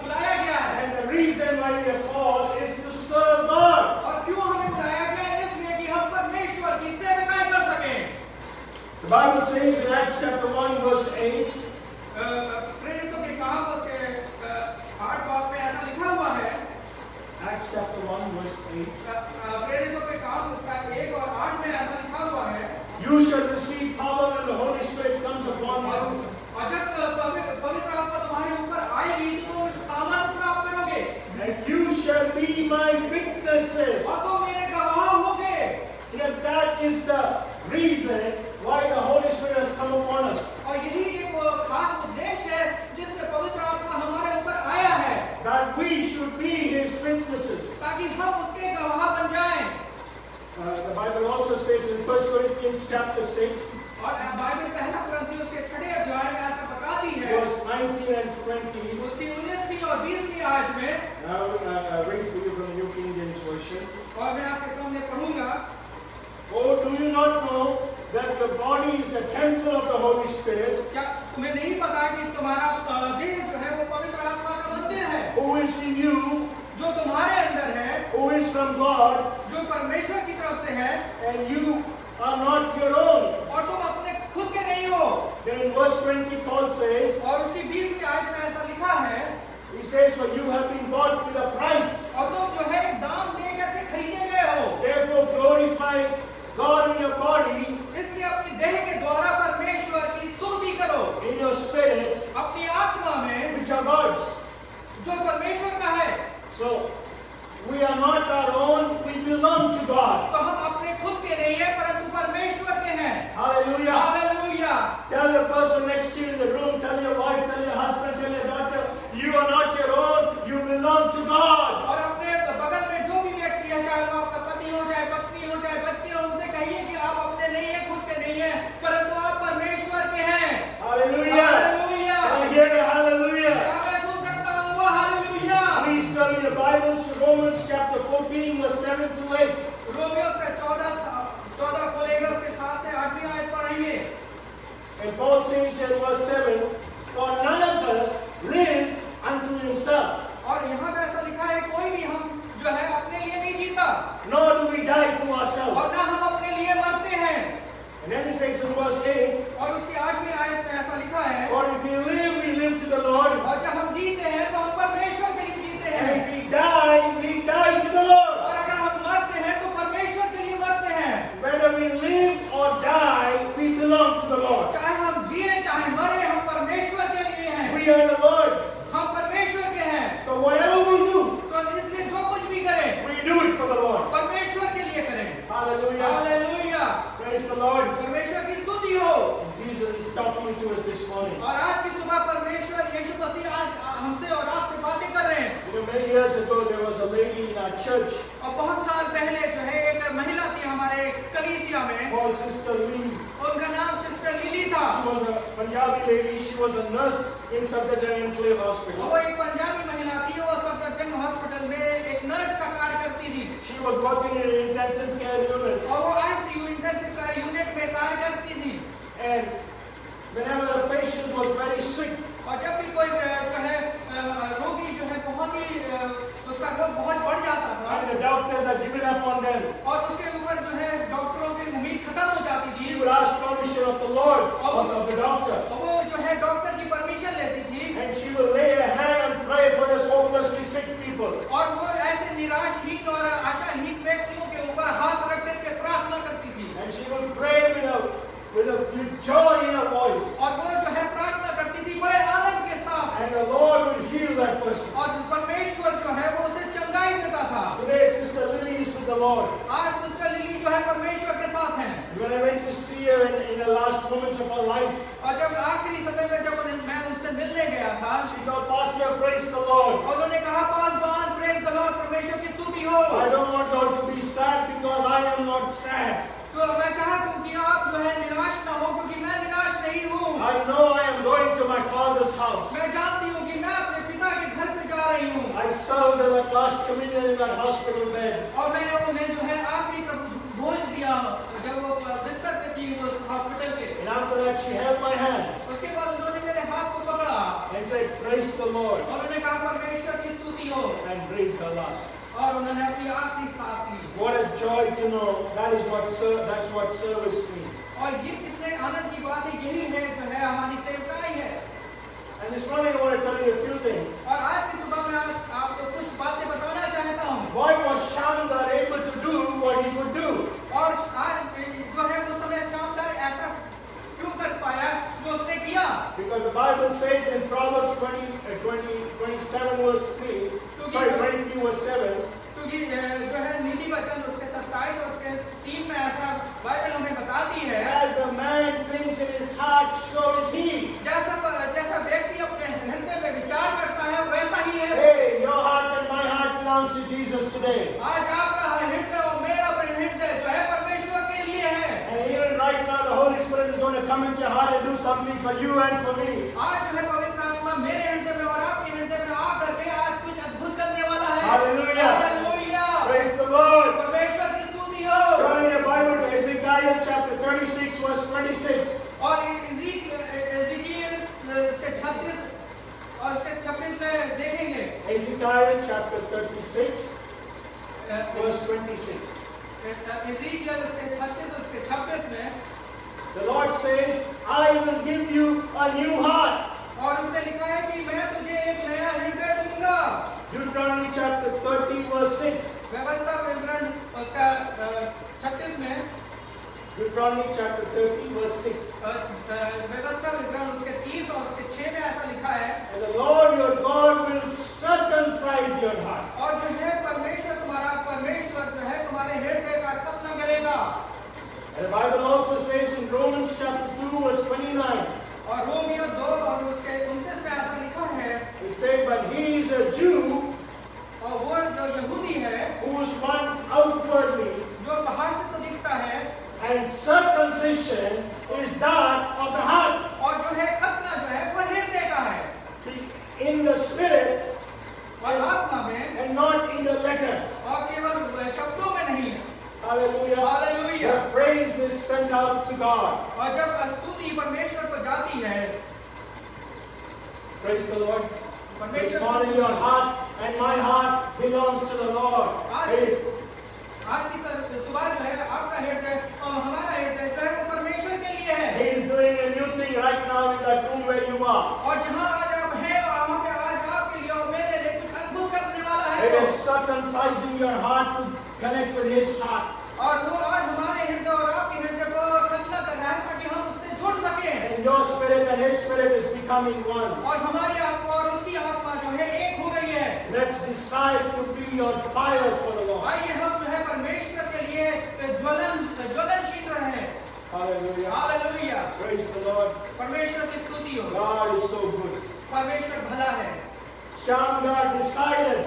[SPEAKER 2] बुलाया गया है।
[SPEAKER 1] And the reason why we are called is to serve God.
[SPEAKER 2] और क्यों हमें बुलाया गया है? इसलिए कि हम परमेश्वर की सेवकाई कर सकें।
[SPEAKER 1] The Bible says in Acts chapter 1 verse 8,
[SPEAKER 2] प्रेरितों के काम उसके 8 बाब में ऐसा लिखा हुआ है।
[SPEAKER 1] Acts chapter 1 verse 8,
[SPEAKER 2] प्रेरितों के काम उसका 1 और 8 में ऐसा लिखा हुआ है।
[SPEAKER 1] you shall receive power when the Holy Spirit comes upon you.
[SPEAKER 2] और जब पवित्र आत्मा तुम्हारे ऊपर आएगी तो तुम सामर्थ प्राप्त करोगे
[SPEAKER 1] And you shall be my witnesses.
[SPEAKER 2] और तुम मेरे गवाह होगे।
[SPEAKER 1] Yet that is the reason why the Holy Spirit has come upon us.
[SPEAKER 2] और यही एक खास उद्देश्य है जिससे पवित्र आत्मा हमारे ऊपर आया है,
[SPEAKER 1] That we should be his witnesses.
[SPEAKER 2] ताकि हम उसके गवाह बन जाएं।
[SPEAKER 1] The Bible also says in 1 Corinthians chapter 6,
[SPEAKER 2] और बाइबल पहला कुरिन्थियों के 6
[SPEAKER 1] and you are not your own.
[SPEAKER 2] और तुम अपने खुद के नहीं हो।
[SPEAKER 1] Then in verse 20 Paul says,
[SPEAKER 2] और उसकी 20वीं आयत में ऐसा लिखा है,
[SPEAKER 1] he says, for you have been bought with a price.
[SPEAKER 2] और तुम जो है दाम दे करके खरीदे गए हो।
[SPEAKER 1] Therefore glorify God in your body,
[SPEAKER 2] इसलिए अपनी देह के द्वारा परमेश्वर की स्तुति करो,
[SPEAKER 1] in your spirit,
[SPEAKER 2] अपनी आत्मा में,
[SPEAKER 1] which are God's.
[SPEAKER 2] जो परमेश्वर का है।
[SPEAKER 1] So we are not our own, we belong to God.
[SPEAKER 2] तो हम अपने खुद के नहीं है, परंतु परमेश्वर के हैं।
[SPEAKER 1] Hallelujah.
[SPEAKER 2] Hallelujah.
[SPEAKER 1] Tell the person next to you in the room, tell your wife, tell your husband, tell your daughter, you are not your own, you belong to God.
[SPEAKER 2] और अपने बगल में जो भी व्यक्ति है, चाहे वो आपका पति हो, चाहे पत्नी हो, चाहे बच्चे हो, उनसे कहिए कि आप अपने नहीं है, खुद के नहीं है, परंतु आप परमेश्वर के हैं।
[SPEAKER 1] Hallelujah.
[SPEAKER 2] Hallelujah.
[SPEAKER 1] Can I hear the hallelujah?
[SPEAKER 2] क्या मैं सुन सकता हूँ वो hallelujah?
[SPEAKER 1] Please turn your Bibles to Romans chapter 14, verse 7 to 8.
[SPEAKER 2] रोमियोस का 14 खोलेगा, उसके 7 से 8वीं आयत पढ़ेंगे।
[SPEAKER 1] And Paul says in verse 7, for none of us live unto himself,
[SPEAKER 2] और यहाँ पे ऐसा लिखा है, कोई भी हम जो है अपने लिए नहीं जीता,
[SPEAKER 1] nor do we die to
[SPEAKER 2] और
[SPEAKER 1] ourselves.
[SPEAKER 2] ना हम अपने लिए मरते हैं।
[SPEAKER 1] And then he says in verse 8,
[SPEAKER 2] और उसकी 8वीं आयत में ऐसा लिखा है,
[SPEAKER 1] for if we live to the Lord,
[SPEAKER 2] और जब हम जीते हैं तो हम परमेश्वर के लिए जीते हैं,
[SPEAKER 1] and if we die to the Lord.
[SPEAKER 2] और अगर हम मरते हैं तो परमेश्वर के लिए मरते हैं।
[SPEAKER 1] Whether we live or die, we belong to the Lord.
[SPEAKER 2] चाहे हम जिए चाहे मरे, हम परमेश्वर के लिए हैं।
[SPEAKER 1] We are the Lord's.
[SPEAKER 2] हम परमेश्वर के हैं।
[SPEAKER 1] So whatever we do,
[SPEAKER 2] तो इसलिए जो कुछ भी करें,
[SPEAKER 1] we do it for the Lord.
[SPEAKER 2] परमेश्वर के लिए करें।
[SPEAKER 1] Hallelujah.
[SPEAKER 2] Hallelujah.
[SPEAKER 1] Praise the Lord.
[SPEAKER 2] परमेश्वर की स्तुति हो।
[SPEAKER 1] Jesus is talking to us this morning.
[SPEAKER 2] और आज की सुबह परमेश्वर यीशु मसीह आज हमसे और आपसे बातें कर रहे हैं।
[SPEAKER 1] You know, many years ago there was a lady in our church
[SPEAKER 2] और बहुत साल पहले जो है एक महिला थी हमारे कलीसिया में,
[SPEAKER 1] called Sister Lee.
[SPEAKER 2] उनका नाम सिस्टर लिली था।
[SPEAKER 1] She was a Punjabi lady. She was a nurse in Safdarjung Enclave Hospital.
[SPEAKER 2] वो एक पंजाबी महिला थी, वो सफदरजंग हॉस्पिटल में एक नर्स का कार्य करती थी,
[SPEAKER 1] She was working in an intensive care unit.
[SPEAKER 2] और वो ICU इंटेंसिव केयर यूनिट में कार्य करती थी।
[SPEAKER 1] And whenever a patient was very sick,
[SPEAKER 2] और जब भी कोई जो है रोगी जो है बहुत ही उसका रोग बहुत बढ़ जाता था,
[SPEAKER 1] and the doctors had given up on them,
[SPEAKER 2] और उसके ऊपर जो है डॉक्टरों की उम्मीद खत्म हो जाती
[SPEAKER 1] she
[SPEAKER 2] थी,
[SPEAKER 1] would ask permission of the Lord, of the doctor.
[SPEAKER 2] और वो जो है डॉक्टर की परमिशन लेती थी,
[SPEAKER 1] And she will lay her hand and pray for this hopelessly sick people.
[SPEAKER 2] और वो ऐसे निराशहीन और आशाहीन व्यक्तियों के ऊपर हाथ रख करके प्रार्थना करती थी,
[SPEAKER 1] And she will pray with joy in her voice.
[SPEAKER 2] और वो जो है प्रार्थना करती थी बड़े आनंद के साथ,
[SPEAKER 1] And the Lord will heal that person.
[SPEAKER 2] और परमेश्वर जो है वो उसे चंगाई देता था।
[SPEAKER 1] Today, Sister Lily is with the Lord.
[SPEAKER 2] आज सिस्टर लिली जो है परमेश्वर के साथ हैं।
[SPEAKER 1] When I went to see her in the last moments of her life,
[SPEAKER 2] और जब आखिरी समय में जब मैं उनसे मिलने गया था,
[SPEAKER 1] she told Pastor, praise the Lord.
[SPEAKER 2] और उन्होंने कहा पासवान प्रेज द लॉर्ड, परमेश्वर की स्तुति हो।
[SPEAKER 1] I don't want her to be sad because I am not sad.
[SPEAKER 2] तो मैं चाहता हूँ कि आप जो है निराश ना हो, क्योंकि मैं निराश नहीं हूँ।
[SPEAKER 1] I know I am going to my Father's house.
[SPEAKER 2] मैं जानती हूँ कि मैं अपने पिता के घर पे जा रही हूँ,
[SPEAKER 1] I served her that last communion in that hospital bed.
[SPEAKER 2] और मैंने उन्हें जो है आखिरी भोज दिया जब वो बिस्तर पे थी उस हॉस्पिटल के।
[SPEAKER 1] And after that, she held my hand
[SPEAKER 2] उसके बाद उन्होंने मेरे हाथ को पकड़ा
[SPEAKER 1] and said, praise the Lord,
[SPEAKER 2] और उन्होंने कहा परमेश्वर की स्तुति हो,
[SPEAKER 1] and breathed her last.
[SPEAKER 2] और उन्होंने अपनी आखिरी सांस ली।
[SPEAKER 1] What a joy to know that's what service means.
[SPEAKER 2] और ये कितने आनंद की बात है, यही है जो है हमारी सेवकाई है।
[SPEAKER 1] And this morning I want to tell you a few things.
[SPEAKER 2] और आज की सुबह में आज आपको कुछ बातें बताना चाहता हूँ।
[SPEAKER 1] Why was Shamgar able to do what he could do?
[SPEAKER 2] और आज जो है उस समय शामदार ऐसा क्यों कर पाया जो उसने किया?
[SPEAKER 1] Because the Bible says in Proverbs 27 verse 3, sorry, 23 verse 7,
[SPEAKER 2] क्योंकि जो है नीति वचन उसके 27 और उसके 3 में ऐसा बाइबल हमें बताती है,
[SPEAKER 1] as a man thinks in his heart, so is he.
[SPEAKER 2] जैसा व्यक्ति अपने हृदय में विचार करता है वैसा ही है।
[SPEAKER 1] Hey, your heart and my heart belongs to Jesus today.
[SPEAKER 2] आज आपका हृदय और मेरा हृदय जो है परमेश्वर के लिए है।
[SPEAKER 1] And even right now the Holy Spirit is going to come into your heart and do something for you and for me.
[SPEAKER 2] आज जो है पवित्र आत्मा मेरे हृदय में और आपके हृदय में आकर के आज कुछ अद्भुत करने वाला है।
[SPEAKER 1] Hallelujah.
[SPEAKER 2] Hallelujah.
[SPEAKER 1] Praise the Lord.
[SPEAKER 2] परमेश्वर की स्तुति हो।
[SPEAKER 1] Turn your Bible to Ezekiel chapter 36 verse 26.
[SPEAKER 2] और एजेकियल इसके 36 और इसके 26 में देखेंगे।
[SPEAKER 1] Ezekiel chapter 36 verse 26.
[SPEAKER 2] एज़ेकियल उसके 36 उसके 26 में
[SPEAKER 1] the Lord says, I will give you a new heart.
[SPEAKER 2] और उसने लिखा है कि मैं तुझे एक नया हृदय दूंगा।
[SPEAKER 1] Deuteronomy chapter 30 verse 6.
[SPEAKER 2] व्यवस्था विवरण उसका 36 में
[SPEAKER 1] Deuteronomy chapter 30 verse 6.
[SPEAKER 2] व्यवस्था विवरण उसके 30 और उसके 6 में ऐसा लिखा है,
[SPEAKER 1] And the Lord your God will circumcise your heart.
[SPEAKER 2] और जो है परमेश्वर जो है तुम्हारे हृदय का खतना करेगा।
[SPEAKER 1] And the Bible also says in Romans chapter 2 verse 29.
[SPEAKER 2] और रोमियो 2 और उसके 29 में ऐसा लिखा है,
[SPEAKER 1] It says, but he is a Jew
[SPEAKER 2] और वो जो यहूदी है
[SPEAKER 1] who is one outwardly,
[SPEAKER 2] जो बाहर से तो दिखता है,
[SPEAKER 1] and circumcision is that of the heart.
[SPEAKER 2] और जो है खतना जो है वो हृदय का है,
[SPEAKER 1] In the spirit
[SPEAKER 2] और आत्मा में,
[SPEAKER 1] and not in the letter.
[SPEAKER 2] और केवल शब्दों में नहीं।
[SPEAKER 1] Hallelujah.
[SPEAKER 2] Hallelujah.
[SPEAKER 1] The praise is sent out to God.
[SPEAKER 2] और जब स्तुति परमेश्वर को जाती है,
[SPEAKER 1] Praise the Lord. This
[SPEAKER 2] परमेश्वर
[SPEAKER 1] morning your heart and my heart belongs to the Lord. Praise.
[SPEAKER 2] आज की सुबह जो है आपका हृदय और हमारा हृदय जो है वो परमेश्वर के लिए है।
[SPEAKER 1] He is doing a new thing right now in that room where you are.
[SPEAKER 2] और जहाँ आज आप हैं वहाँ पे आज आपके लिए और मेरे लिए कुछ अद्भुत करने वाला है।
[SPEAKER 1] It is circumcising your heart to connect with His heart.
[SPEAKER 2] और वो आज हमारे हृदय और आपके हृदय को खतना कर रहा है ताकि हम उससे जुड़ सकें।
[SPEAKER 1] And your spirit and His spirit is becoming one.
[SPEAKER 2] और हमारी आत्मा और उसकी आत्मा जो है एक हो रही है।
[SPEAKER 1] Let's decide to be on fire for the Lord.
[SPEAKER 2] आइए हम जो है परमेश्वर के लिए ज्वलनशील रहें।
[SPEAKER 1] Hallelujah.
[SPEAKER 2] Hallelujah.
[SPEAKER 1] Praise the Lord.
[SPEAKER 2] परमेश्वर की स्तुति हो।
[SPEAKER 1] God is so good.
[SPEAKER 2] परमेश्वर भला है।
[SPEAKER 1] Shamgar decided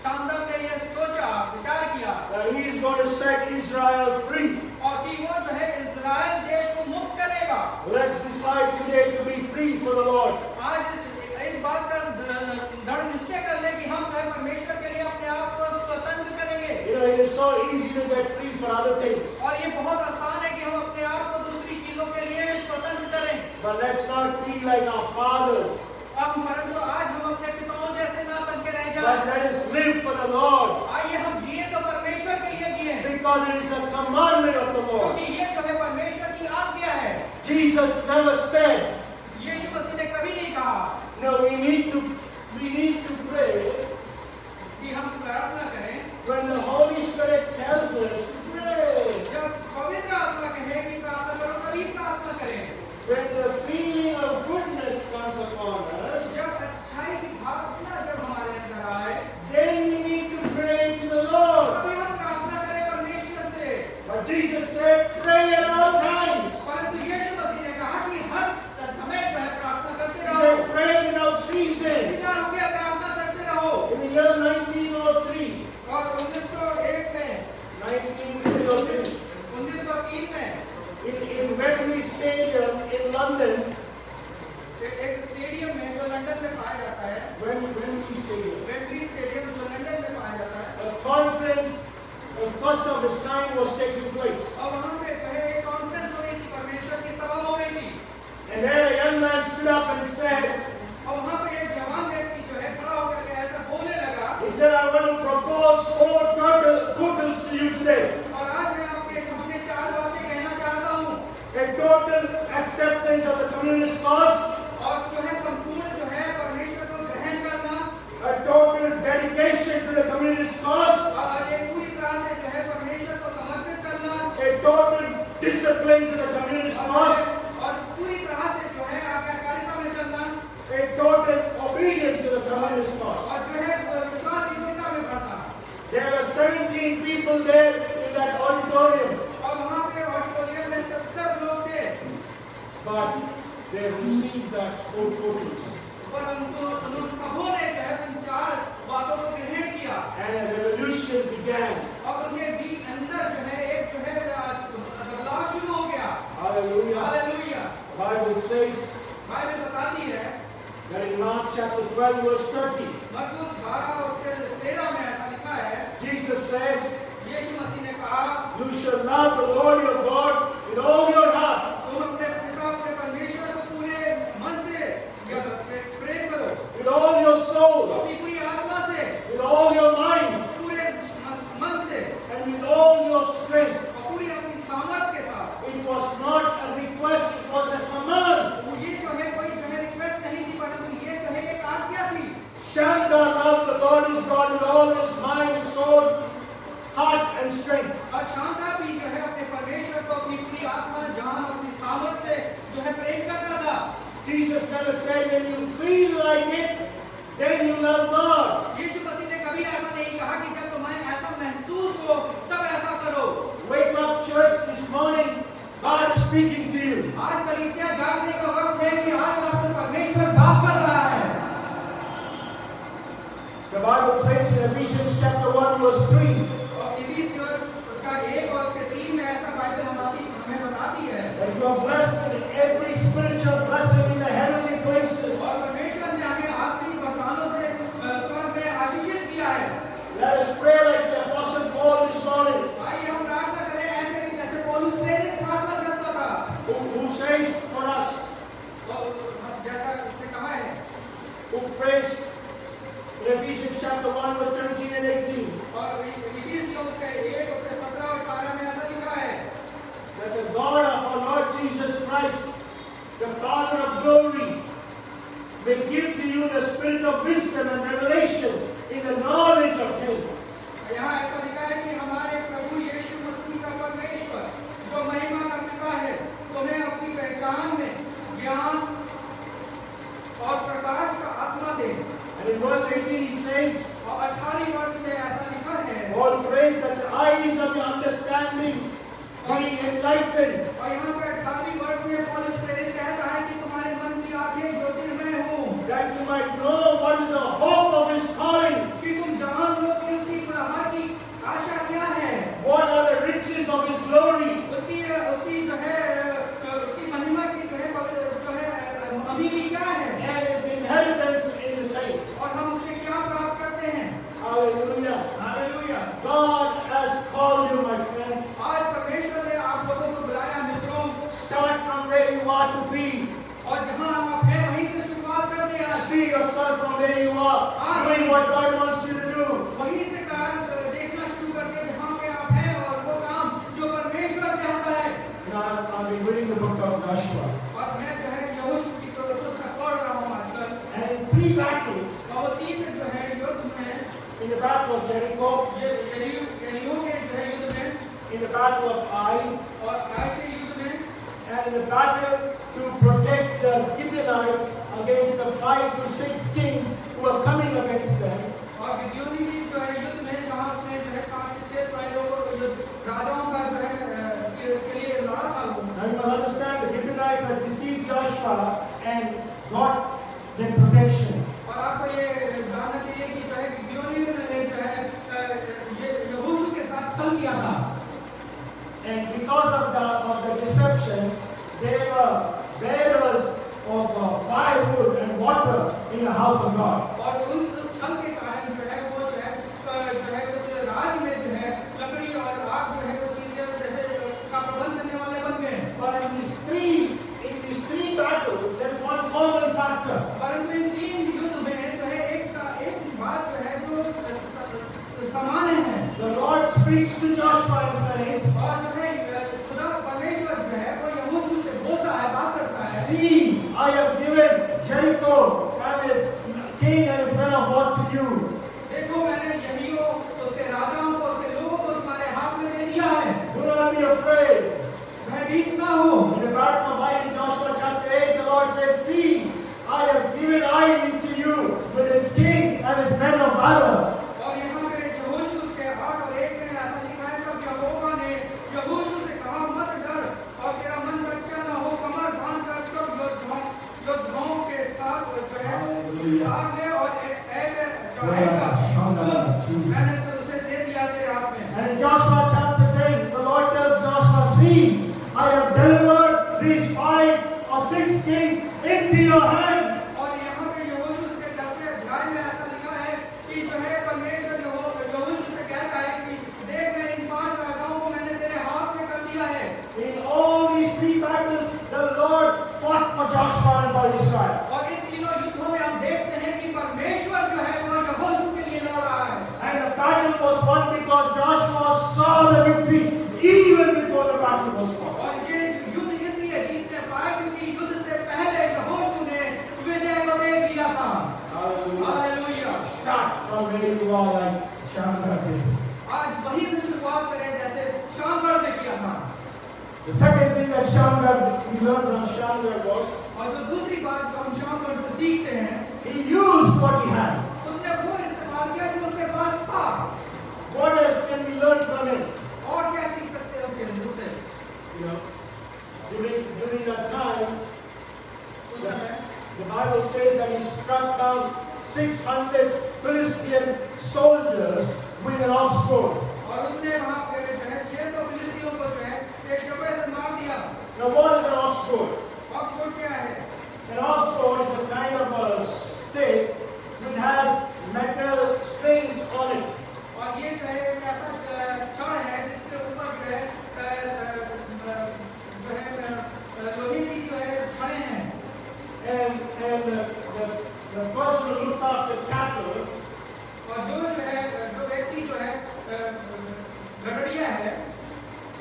[SPEAKER 2] शामदान ने ये सोचा, विचार किया
[SPEAKER 1] that he is going to set Israel free.
[SPEAKER 2] और कि वो जो है इज़राइल देश को मुक्त करेगा।
[SPEAKER 1] Let's decide today to be free for the Lord.
[SPEAKER 2] आज इस बात का दृढ़ निश्चय कर ले कि हम जो है परमेश्वर के लिए अपने आप को स्वतंत्र करेंगे।
[SPEAKER 1] You know, it is so easy to get free for other things.
[SPEAKER 2] और ये बहुत आसान है कि हम अपने आप को दूसरी चीजों के लिए स्वतंत्र करें।
[SPEAKER 1] But let's not be like our fathers.
[SPEAKER 2] परंतु आज हम अपने पिताओं जैसे ना बन के रह
[SPEAKER 1] But
[SPEAKER 2] जाएं।
[SPEAKER 1] let us live for the Lord.
[SPEAKER 2] आइए हम जिए तो परमेश्वर के लिए जिए,
[SPEAKER 1] Because it is a commandment of the Lord.
[SPEAKER 2] क्योंकि ये जो है परमेश्वर की आज्ञा है।
[SPEAKER 1] Jesus never said,
[SPEAKER 2] यीशु मसीह ने कभी नहीं कहा
[SPEAKER 1] no, we need to pray
[SPEAKER 2] कि हम प्रार्थना करें
[SPEAKER 1] when the Holy Spirit tells us to pray.
[SPEAKER 2] जब पवित्र आत्मा कहे कि प्रार्थना करो तभी प्रार्थना करें।
[SPEAKER 1] When the feeling of goodness comes upon us,
[SPEAKER 2] जब अच्छाई की भावना जब हमारे अंदर आए
[SPEAKER 1] then we need to pray to the Lord.
[SPEAKER 2] तभी हम प्रार्थना करें परमेश्वर से।
[SPEAKER 1] But Jesus said, pray at all times.
[SPEAKER 2] परंतु यीशु मसीह ने कहा कि हर समय जो है प्रार्थना करते
[SPEAKER 1] He
[SPEAKER 2] रहो,
[SPEAKER 1] said, pray without ceasing.
[SPEAKER 2] बिना रुके प्रार्थना करते रहो।
[SPEAKER 1] In the year 1903,
[SPEAKER 2] और 1901 में
[SPEAKER 1] 1903,
[SPEAKER 2] 1903 में
[SPEAKER 1] in Wembley Stadium in London,
[SPEAKER 2] एक स्टेडियम में जो लंदन में पाया जाता है,
[SPEAKER 1] Wembley Stadium,
[SPEAKER 2] वेम्बली स्टेडियम जो लंदन में पाया जाता है,
[SPEAKER 1] a conference, the first of its kind, was taking place.
[SPEAKER 2] और वहाँ पे जो है एक कॉन्फ्रेंस हो रही थी, परमेश्वर की सभा हो रही थी।
[SPEAKER 1] And then a young man stood up and said,
[SPEAKER 2] और वहाँ पे एक जवान व्यक्ति जो है खड़ा होकर के ऐसा बोलने लगा,
[SPEAKER 1] he said, I want to propose 4 totals to you today.
[SPEAKER 2] और आज मैं आपके सामने 4 बातें कहना चाहता हूँ।
[SPEAKER 1] A total acceptance of the communist cause,
[SPEAKER 2] और जो है संपूर्ण जो है परमेश्वर को ग्रहण करना,
[SPEAKER 1] a total dedication to the communist cause,
[SPEAKER 2] और एक पूरी तरह से जो है परमेश्वर को समर्पित करना,
[SPEAKER 1] a total discipline to the communist cause,
[SPEAKER 2] और पूरी तरह से जो है आज्ञाकारिता में चलना,
[SPEAKER 1] a total obedience to the communist cause.
[SPEAKER 2] और जो है विश्वास योग्यता में बढ़ना।
[SPEAKER 1] There were 17 people there in that auditorium,
[SPEAKER 2] और वहाँ पे ऑडिटोरियम में 70 लोग थे,
[SPEAKER 1] but they received that 4 totals.
[SPEAKER 2] परंतु उन सबों ने जो है इन 4 बातों को ग्रहण किया,
[SPEAKER 1] And a revolution began.
[SPEAKER 2] और उनके अंदर जो है एक जो है बदलाव शुरू हो गया।
[SPEAKER 1] Hallelujah.
[SPEAKER 2] Hallelujah.
[SPEAKER 1] The Bible says
[SPEAKER 2] Bible बताती है
[SPEAKER 1] that in Mark chapter 12 verse 30,
[SPEAKER 2] मरकुस 12 उसके 13 में ऐसा लिखा है,
[SPEAKER 1] Jesus said,
[SPEAKER 2] यीशु मसीह ने कहा,
[SPEAKER 1] you shall love the Lord your God with all your heart,
[SPEAKER 2] तुम अपने पिता अपने परमेश्वर को पूरे मन से या प्रेम करो,
[SPEAKER 1] with all your soul,
[SPEAKER 2] अपनी पूरी आत्मा से,
[SPEAKER 1] with all your mind,
[SPEAKER 2] पूरे मन से
[SPEAKER 1] and with all your strength. Jesus never said when you feel like it, then you love God.
[SPEAKER 2] यीशु मसीह ने कभी ऐसा नहीं कहा कि जब तुम्हें ऐसा महसूस हो तब ऐसा करो।
[SPEAKER 1] Wake up, church, this morning. God is speaking to you.
[SPEAKER 2] आज कलीसिया जागने का वक्त है कि आज आपसे परमेश्वर बात कर रहा है।
[SPEAKER 1] The Bible says in Ephesians chapter 1 verse 3
[SPEAKER 2] और इफिसियों उसका 1 और उसके 3 में ऐसा बाइबल हमें बताती है
[SPEAKER 1] that you are blessed with every spiritual blessing in the heavenly places.
[SPEAKER 2] और परमेश्वर ने हमें आत्मिक वरदानों से स्वर्ग में आशीषित किया है।
[SPEAKER 1] Let us pray like the Apostle Paul this morning,
[SPEAKER 2] आइए हम प्रार्थना करें ऐसे कि जैसे पौलुस प्रेरित प्रार्थना करता था।
[SPEAKER 1] who says for us,
[SPEAKER 2] जैसा उसने कहा है,
[SPEAKER 1] who prays in Ephesians chapter 1 verse 17 and 18.
[SPEAKER 2] और इफिसियों उसके 1 उसके 17 और 18 में ऐसा लिखा है
[SPEAKER 1] That the God of our Lord Jesus Christ, the Father of glory, may give to you the spirit of wisdom and revelation in the knowledge of Him.
[SPEAKER 2] यहाँ ऐसा लिखा है कि हमारे प्रभु यीशु मसीह का परमेश्वर जो महिमा का पिता है तुम्हें अपनी पहचान में ज्ञान और प्रकाश का आत्मा दे।
[SPEAKER 1] And in verse 18 he says,
[SPEAKER 2] और 18 वर्ष में ऐसा लिखा है
[SPEAKER 1] Paul prays that the eyes of your understanding be enlightened,
[SPEAKER 2] और यहाँ पे 18 वर्ष में पौलुस प्रेरित कहता है कि तुम्हारे मन की आंखें ज्योतिर्मय हो
[SPEAKER 1] that you might know what is the hope of His calling,
[SPEAKER 2] कि तुम जान लो कि उसकी बुलाहट की आशा क्या है,
[SPEAKER 1] what are the riches of His glory,
[SPEAKER 2] उसकी जो है उसकी महिमा की जो है अमीरी क्या है
[SPEAKER 1] and His inheritance in the saints.
[SPEAKER 2] और हम उससे क्या प्राप्त करते हैं।
[SPEAKER 1] Hallelujah.
[SPEAKER 2] Hallelujah.
[SPEAKER 1] God has called you, my friends.
[SPEAKER 2] आज परमेश्वर ने आप लोगों को बुलाया मित्रों,
[SPEAKER 1] Start from where you are to be.
[SPEAKER 2] और जहाँ आप हैं वहीं से शुरुआत करते हैं।
[SPEAKER 1] See yourself from where you are, doing what God wants you to do.
[SPEAKER 2] वहीं से कार्य देखना शुरू करके जहाँ पे आप हैं और वो काम जो परमेश्वर चाहता है।
[SPEAKER 1] I've been reading the book of Joshua.
[SPEAKER 2] और मैं जो है यहोशू की पुस्तक पढ़ रहा हूँ आजकल।
[SPEAKER 1] And in 3 battles,
[SPEAKER 2] और 3 जो है युद्ध में,
[SPEAKER 1] in the battle of Jericho,
[SPEAKER 2] ये यरीहो के जो है युद्ध में,
[SPEAKER 1] in the battle of Ai,
[SPEAKER 2] और आई के युद्ध में,
[SPEAKER 1] and in the battle to protect the Gibeonites against the 5 to 6 kings who are coming against them.
[SPEAKER 2] और गिदोनी की जो है युद्ध में जहाँ उसने जो है 5 से 6 राजाओं का जो है के लिए लड़ा था वो।
[SPEAKER 1] Now you must understand the Gibeonites had deceived Joshua and got their protection.
[SPEAKER 2] और आपको ये जानना चाहिए कि जो है गिदोनी ने जो है ये यहोशू के साथ छल किया था।
[SPEAKER 1] And because of the deception, they were bearers of firewood and water in the house of God.
[SPEAKER 2] और उस छल के कारण जो है वो जो है उस राज में जो है लकड़ी और आग जो है वो चीजें जैसे का प्रबंध करने वाले बन गए।
[SPEAKER 1] But in these three battles, there is one common factor.
[SPEAKER 2] परंतु इन 3 युद्ध में जो है एक बात जो है जो समान है।
[SPEAKER 1] The Lord speaks to Joshua and says,
[SPEAKER 2] और जो है खुदा परमेश्वर जो है वो यहोशू से बोलता है, बात करता है।
[SPEAKER 1] See, I have given Jericho and its king and his men of war to you.
[SPEAKER 2] देखो मैंने यरीहो उसके राजाओं को उसके लोगों को तुम्हारे हाथ में दे दिया है।
[SPEAKER 1] Do not be afraid.
[SPEAKER 2] भयभीत ना हो।
[SPEAKER 1] In the battle of Ai in Joshua chapter 8, the Lord says, See, I have given Ai into you with its king and his men of valor.
[SPEAKER 2] और यहाँ पे यहोशू उसके 8 और 1 में ऐसा लिखा है जब यहोवा ने यहोशू से कहा मत डर और तेरा मन बच्चा ना हो, कमर बांध कर सब योद्धाओं के साथ जो है साथ ले और चढ़ाएगा। मैंने उसे दे दिया तेरे हाथ में।
[SPEAKER 1] And in Joshua chapter 10, the Lord tells Joshua, See, I have delivered these 5 or 6 kings into your hands.
[SPEAKER 2] और यहाँ पे यहोशू उसके 10वें अध्याय में ऐसा लिखा है कि जो है परमेश्वर यहोशू से कहता है कि देख मैं इन 5 राजाओं को मैंने तेरे हाथ में कर दिया है।
[SPEAKER 1] In all these 3 battles, the Lord fought for Joshua and for Israel.
[SPEAKER 2] और इन तीनों युद्धों में हम देखते हैं कि परमेश्वर जो है वो यहोशू के लिए लड़ रहा है।
[SPEAKER 1] And the battle was won because Joshua saw the victory even before the battle was fought.
[SPEAKER 2] और ये युद्ध इसलिए जीतने पाए क्योंकि युद्ध से पहले यहोशू ने विजय को देख लिया था। Hallelujah.
[SPEAKER 1] Start from where you are like Shankar did.
[SPEAKER 2] आज वहीं से शुरुआत करें जैसे शामगढ़ ने किया था।
[SPEAKER 1] The second thing that Shankar, we learned from Shankar was
[SPEAKER 2] और जो दूसरी बात उस समय
[SPEAKER 1] The Bible says that he struck down 600 Philistine soldiers with an ox goad.
[SPEAKER 2] और उसने वहां पे जो है 600 फिलिस्तीनियों को जो है एक चपड़े से मार दिया।
[SPEAKER 1] Now what is an ox goad?
[SPEAKER 2] Oxford क्या है?
[SPEAKER 1] An ox goad is a kind of a stick which has metal strings on it.
[SPEAKER 2] और ये जो है एक ऐसा छड़ है जिसके ऊपर जो है लोहे की जो है छड़ें हैं।
[SPEAKER 1] And the person who looks after cattle,
[SPEAKER 2] और जो व्यक्ति जो है गड़रिया है,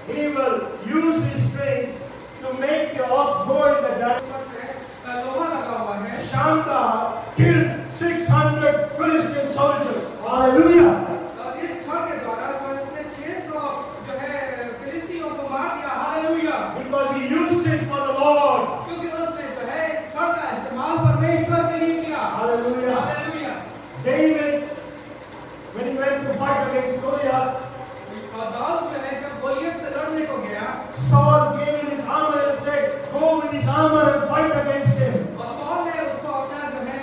[SPEAKER 1] he will use these strings to make the ox go in the direction.
[SPEAKER 2] लोहा लगा हुआ है।
[SPEAKER 1] Shammah killed 600 Philistine soldiers. Hallelujah.
[SPEAKER 2] और इस छड़ के द्वारा जो उसने 600 जो है फिलिस्तीनियों को मार दिया। Hallelujah.
[SPEAKER 1] Because he used it for the Lord.
[SPEAKER 2] क्योंकि उसने जो है इस छड़ का इस्तेमाल परमेश्वर के लिए किया।
[SPEAKER 1] Hallelujah.
[SPEAKER 2] Hallelujah.
[SPEAKER 1] David, when he went to fight against Goliath,
[SPEAKER 2] और दाऊद जो है जब गोलियत से लड़ने को गया,
[SPEAKER 1] Saul gave him his armor and said, "Go with his armor and fight against him."
[SPEAKER 2] और सौल ने उसको अपना जो है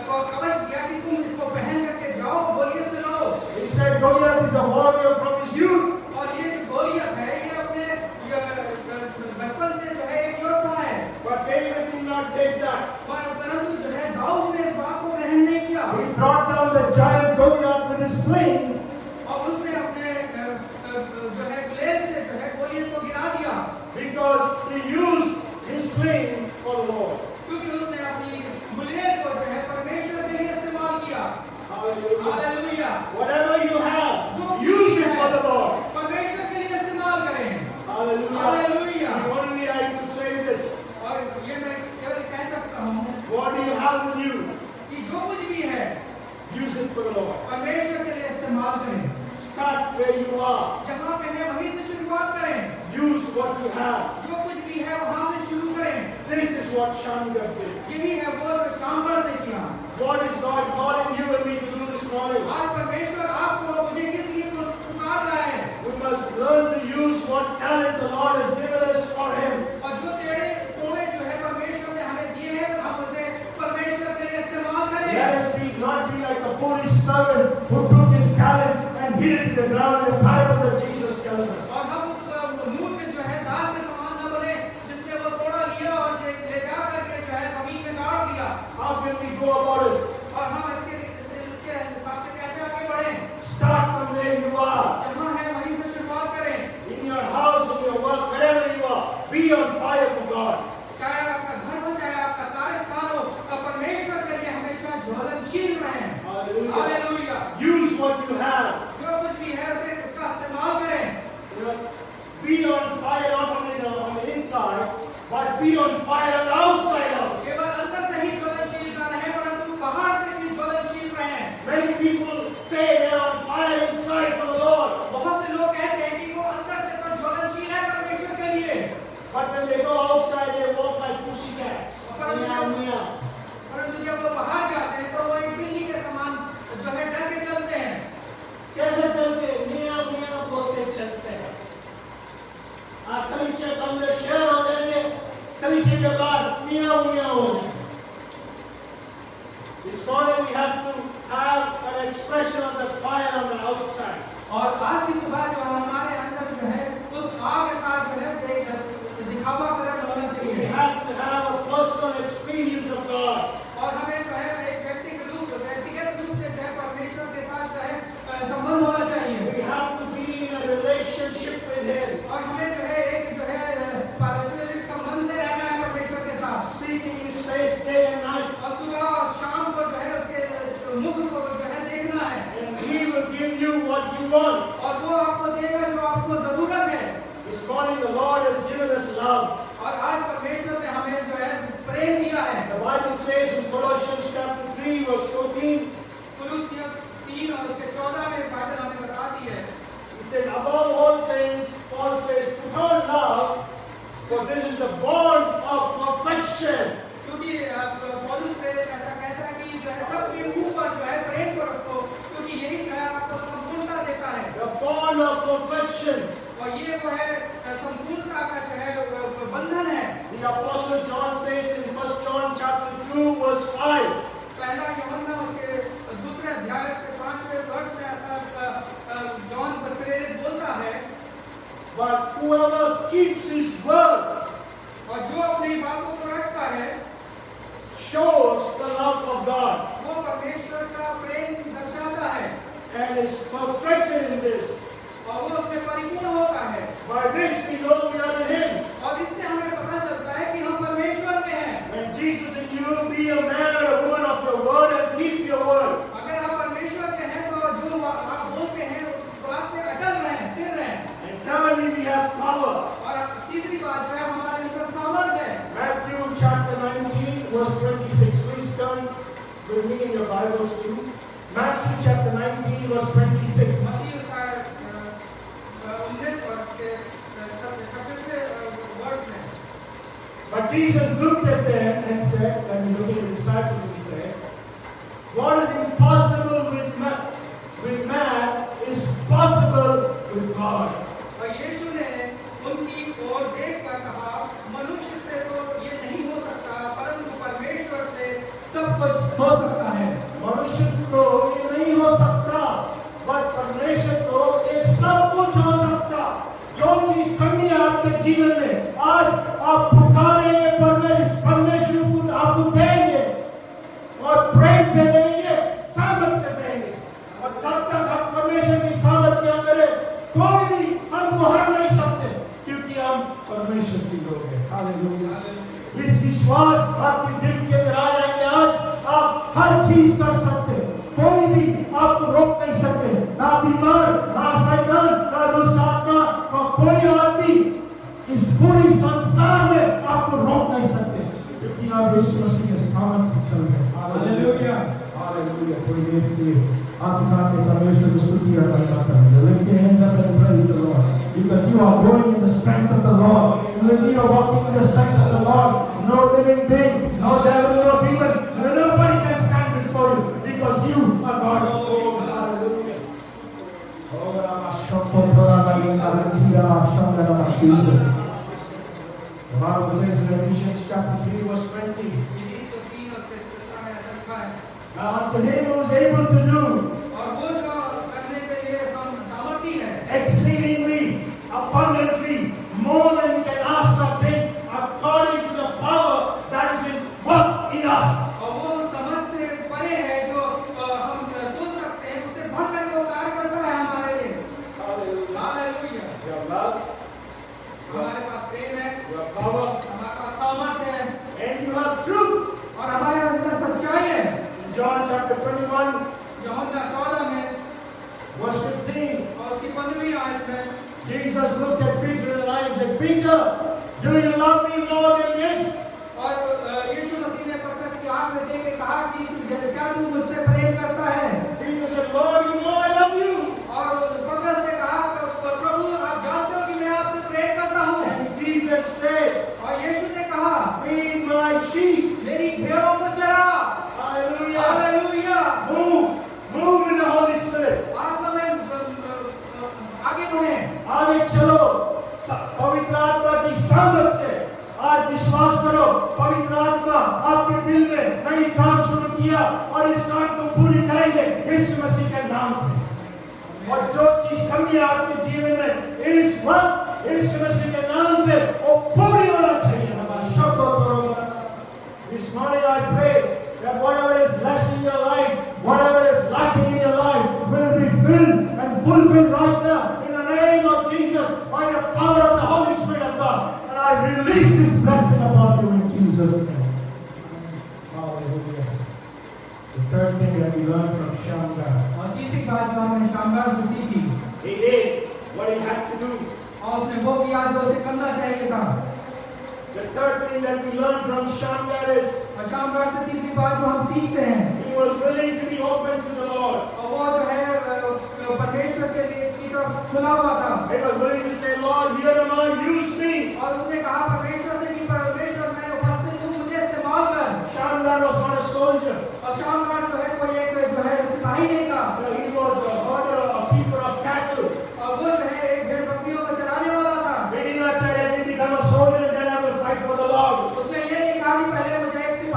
[SPEAKER 2] कवच दिया कि तुम इसको पहन करके जाओ गोलियत से लड़ो।
[SPEAKER 1] He said, "Goliath is a warrior from his youth."
[SPEAKER 2] और ये जो गोलियत है ये अपने बचपन से जो है एक योद्धा है।
[SPEAKER 1] But David did not take that.
[SPEAKER 2] परंतु जो है दाऊद ने इस बात को ग्रहण नहीं किया।
[SPEAKER 1] He brought down the giant Goliath with his sling.
[SPEAKER 2] और उसने अपने जो है ग्लेड से जो है गोलियत को गिरा दिया।
[SPEAKER 1] Because he used his sling for the Lord.
[SPEAKER 2] क्योंकि उसने अपनी ग्लेड को जो है परमेश्वर के लिए इस्तेमाल किया।
[SPEAKER 1] Hallelujah.
[SPEAKER 2] Hallelujah.
[SPEAKER 1] Whatever you have, use it for the Lord.
[SPEAKER 2] परमेश्वर के लिए इस्तेमाल करें।
[SPEAKER 1] Hallelujah.
[SPEAKER 2] Hallelujah.
[SPEAKER 1] If only I could say this.
[SPEAKER 2] और ये मैं केवल कह सकता हूँ
[SPEAKER 1] What do you have with you?
[SPEAKER 2] कि जो कुछ भी है
[SPEAKER 1] Use it for the Lord.
[SPEAKER 2] परमेश्वर के लिए इस्तेमाल करें।
[SPEAKER 1] Start where you are.
[SPEAKER 2] जहाँ पे है वहीं से शुरुआत करें।
[SPEAKER 1] Use what you have.
[SPEAKER 2] जो कुछ भी है वहाँ से शुरू करें।
[SPEAKER 1] This is what Shamgar did.
[SPEAKER 2] यही है वो जो शामगढ़ ने किया।
[SPEAKER 1] What is God calling you and me to do this morning?
[SPEAKER 2] आज परमेश्वर आपको मुझे किस लिए पुकार रहा है?
[SPEAKER 1] We must learn to use what talent the Lord has given us for Him.
[SPEAKER 2] और जो टेढ़े टोले जो है परमेश्वर ने हमें दिए हैं हम उसे परमेश्वर के लिए इस्तेमाल करें।
[SPEAKER 1] Let us not be like the foolish servant who took his talent and hid it in the ground in the Bible that Jesus tells us.
[SPEAKER 2] और हम उस मूर्ख जो है दास के समान न बने जिसने वो तोड़ा लिया और ले जा करके जो है जमीन में गाड़ दिया।
[SPEAKER 1] How can we go about it?
[SPEAKER 2] और हम इसके हिसाब से कैसे आगे बढ़ें?
[SPEAKER 1] Start from where you are.
[SPEAKER 2] जहाँ है वहीं से शुरुआत करें।
[SPEAKER 1] In your house, in your work, wherever you are, be on fire for God.
[SPEAKER 2] चाहे आपका घर हो चाहे आपका कार्यस्थान हो, परमेश्वर के लिए हमेशा ज्वलनशील रहें।
[SPEAKER 1] Hallelujah.
[SPEAKER 2] Hallelujah.
[SPEAKER 1] Use what you have.
[SPEAKER 2] जो कुछ भी है उसे उसका इस्तेमाल करें।
[SPEAKER 1] Be on fire not only on the inside, but be on fire on the outside also.
[SPEAKER 2] केवल अंदर से ही ज्वलनशील ना रहें, परंतु बाहर से भी ज्वलनशील रहें।
[SPEAKER 1] Many people say they are on fire inside for the Lord,
[SPEAKER 2] बहुत से लोग कहते हैं कि वो अंदर से तो ज्वलनशील है परमेश्वर के लिए,
[SPEAKER 1] but when they go outside, they walk like pussycats. Meow, meow.
[SPEAKER 2] परंतु जब वो बाहर जाते हैं तो वो एक बिल्ली के समान जो है डर के चलते हैं।
[SPEAKER 1] कैसे चलते हैं? मियाँ मियाँ बोलते चलते हैं। कभी से अंदर शेर हो जाएंगे, कभी से के बाद मियाँ मियाँ हो जाएंगे। This morning we have to have an expression of the fire on the outside.
[SPEAKER 2] और आज की सुबह जो हमारे अंदर जो है उस आग का जो है दिखावा करना होना
[SPEAKER 1] We
[SPEAKER 2] चाहिए।
[SPEAKER 1] have to have a personal experience of God.
[SPEAKER 2] और हमें जो है एक व्यक्तिगत रूप से जो है परमेश्वर के साथ जो है संबंध होना चाहिए।
[SPEAKER 1] We have to be in a relationship with Him.
[SPEAKER 2] और हमें जो है एक जो है पारस्परिक संबंध में रहना है परमेश्वर के साथ।
[SPEAKER 1] Seeking His face day and night.
[SPEAKER 2] और सुबह और शाम को जो है उसके मुख को जो है देखना है।
[SPEAKER 1] And He will give you what you want.
[SPEAKER 2] और वो आपको देगा जो आपको जरूरत है।
[SPEAKER 1] This morning the Lord has given us love.
[SPEAKER 2] और आज परमेश्वर ने हमें जो है प्रेम दिया है।
[SPEAKER 1] The Bible says in Colossians chapter 3 verse 14,
[SPEAKER 2] कुलुस्सियों 3 और उसके 14 में बाइबल हमें बताती है।
[SPEAKER 1] it says, above all things, Paul says, put on love, for this is the bond of perfection.
[SPEAKER 2] क्योंकि पौलुस प्रेरित ऐसा कहता है कि जो है सबके ऊपर जो है प्रेम को रखो, क्योंकि यही जो है आपको संपूर्णता देता है।
[SPEAKER 1] The bond of perfection.
[SPEAKER 2] और ये वो है संपूर्णता का जो है बंधन है।
[SPEAKER 1] He The Apostle John says in 1 John chapter 2 verse 5.
[SPEAKER 2] पहला यूहन्ना उसके दूसरे अध्याय के 5वें वर्ष में ऐसा जॉन प्रेरित बोलता है,
[SPEAKER 1] But whoever keeps his word
[SPEAKER 2] और जो अपनी बातों को रखता है
[SPEAKER 1] shows the love of God
[SPEAKER 2] वो परमेश्वर का प्रेम दर्शाता है
[SPEAKER 1] and is perfected in this.
[SPEAKER 2] और वो उसमें परिपूर्ण होता है।
[SPEAKER 1] By this we know we are in Him.
[SPEAKER 2] और इससे हमें पता चलता है कि हम परमेश्वर में हैं।
[SPEAKER 1] When Jesus in you, be a man or a woman of your word and keep your word.
[SPEAKER 2] अगर आप परमेश्वर में हैं तो जो आप बोलते हैं उस बात पे अटल रहें, स्थिर रहें।
[SPEAKER 1] And thirdly, we have power.
[SPEAKER 2] और तीसरी बात जो है हमारे अंदर सामर्थ्य है।
[SPEAKER 1] Matthew chapter 19 verse 26. Please turn with me in your Bibles too. Matthew chapter 19 verse 26.
[SPEAKER 2] मत्ती उसका 19 वर्ष के 26वें वर्ष में।
[SPEAKER 1] But Jesus looked at them and said, and he looked at the disciples and he said, what is impossible with man is possible with God.
[SPEAKER 2] और यीशु ने उनकी ओर देखकर कहा, मनुष्य से तो ये नहीं हो सकता, परंतु परमेश्वर से सब कुछ हो सकता है।
[SPEAKER 1] मनुष्य को ये नहीं हो सकता, पर परमेश्वर को ये सब कुछ हो सकता। जो चीज कमी है आपके जीवन में, आज आप पुकारेंगे परमेश्वर को आपको देंगे और प्रेम से देंगे, सामर्थ से देंगे। और तब तक आप परमेश्वर की सामर्थ के अंदर कोई भी हमको हरा नहीं सकते, क्योंकि हम परमेश्वर के लोग हैं। हालेलुया। इस विश्वास आपके दिल के अंदर आ जाएंगे, आज आप हर चीज कर सकते, कोई भी आपको रोक नहीं सकते, ना बीमार, ना शैतान, ना दुष्ट आत्मा, कोई आदमी इस पूरी संसार में आपको रोक नहीं सकते, क्योंकि आप यीशु मसीह के सामर्थ से चल रहे हैं। Hallelujah, hallelujah. कोई देर के लिए आप के परमेश्वर की स्तुति और महिमा करें। Lift your hands up and praise the Lord, because you are growing in the strength of the Lord. When you are walking in the strength of the Lord, no living being, no devil, no demon, nobody can stand before you, because you are God's own. Hallelujah. The Bible says in Ephesians chapter 3 verse 20. Now unto him who is able to do exceedingly abundantly more than we can ask or think, according to the power that is in work in us.
[SPEAKER 2] और वो समझ से परे है जो हम सोच सकते हैं, उससे बढ़कर वो कार्य करता है हमारे लिए। हालेलुया।
[SPEAKER 1] You have love,
[SPEAKER 2] हमारे पास प्रेम है,
[SPEAKER 1] you have power,
[SPEAKER 2] हमारे पास सामर्थ्य है,
[SPEAKER 1] and you have truth.
[SPEAKER 2] और हमारे अंदर सच्चाई है।
[SPEAKER 1] In John chapter 21
[SPEAKER 2] यूहन्ना 14 में
[SPEAKER 1] verse 15,
[SPEAKER 2] और उसकी 15वीं आयत में
[SPEAKER 1] Jesus looked at Peter in the eye and said, Peter, do you love me more than this?
[SPEAKER 2] और यीशु मसीह ने पतरस की आंख में देख के कहा कि क्या तू मुझसे प्रेम करता है?
[SPEAKER 1] Peter said, Lord, you know I love you.
[SPEAKER 2] और पतरस ने कहा, प्रभु आप जानते हो कि मैं आपसे प्रेम करता हूँ।
[SPEAKER 1] And Jesus said,
[SPEAKER 2] और यीशु ने कहा,
[SPEAKER 1] feed my sheep.
[SPEAKER 2] मेरी भेड़ों को चरा।
[SPEAKER 1] Hallelujah.
[SPEAKER 2] Hallelujah.
[SPEAKER 1] Move in the Holy Spirit.
[SPEAKER 2] आत्मा में आगे बढ़े,
[SPEAKER 1] आगे चलो, पवित्र आत्मा की सामर्थ से आज विश्वास करो, पवित्र आत्मा आपके दिल में नई काम शुरू किया और इस काम को पूरी करेंगे यीशु मसीह के नाम से। और जो चीज कमी है आपके जीवन में, इस वक्त यीशु मसीह के नाम से वो पूरी होना चाहिए। हमारा शब्द this morning I pray that whatever is less in your life, whatever is lacking in your life, will be filled and fulfilled right now in the name of Jesus by the power of the Holy Spirit of God. And I release this blessing upon you in Jesus' name. Hallelujah. The third thing that we learned from Shamgar.
[SPEAKER 2] और तीसरी बात जो हमने शामगार से सीखी,
[SPEAKER 1] He did what he had to do.
[SPEAKER 2] और उसने वो किया जो उसे करना चाहिए था।
[SPEAKER 1] The third thing that we learned from Shamgar is
[SPEAKER 2] और शामगार से तीसरी बात जो हम सीखते हैं,
[SPEAKER 1] he was willing to be open to the Lord.
[SPEAKER 2] और वो जो है परमेश्वर के लिए की तरफ खुला हुआ था।
[SPEAKER 1] He was willing to say, Lord, here am I, use me.
[SPEAKER 2] और उसने कहा परमेश्वर से कि परमेश्वर मैं उपस्थित हूँ, मुझे इस्तेमाल कर।
[SPEAKER 1] Shamgar was not a soldier.
[SPEAKER 2] और शामगार जो है कोई एक जो है सिपाही नहीं था।
[SPEAKER 1] He was a herder, a keeper of cattle.
[SPEAKER 2] और वो जो है एक भेड़ बकरियों को चराने वाला था।
[SPEAKER 1] He did not say, let me become a soldier and then I will fight for the Lord.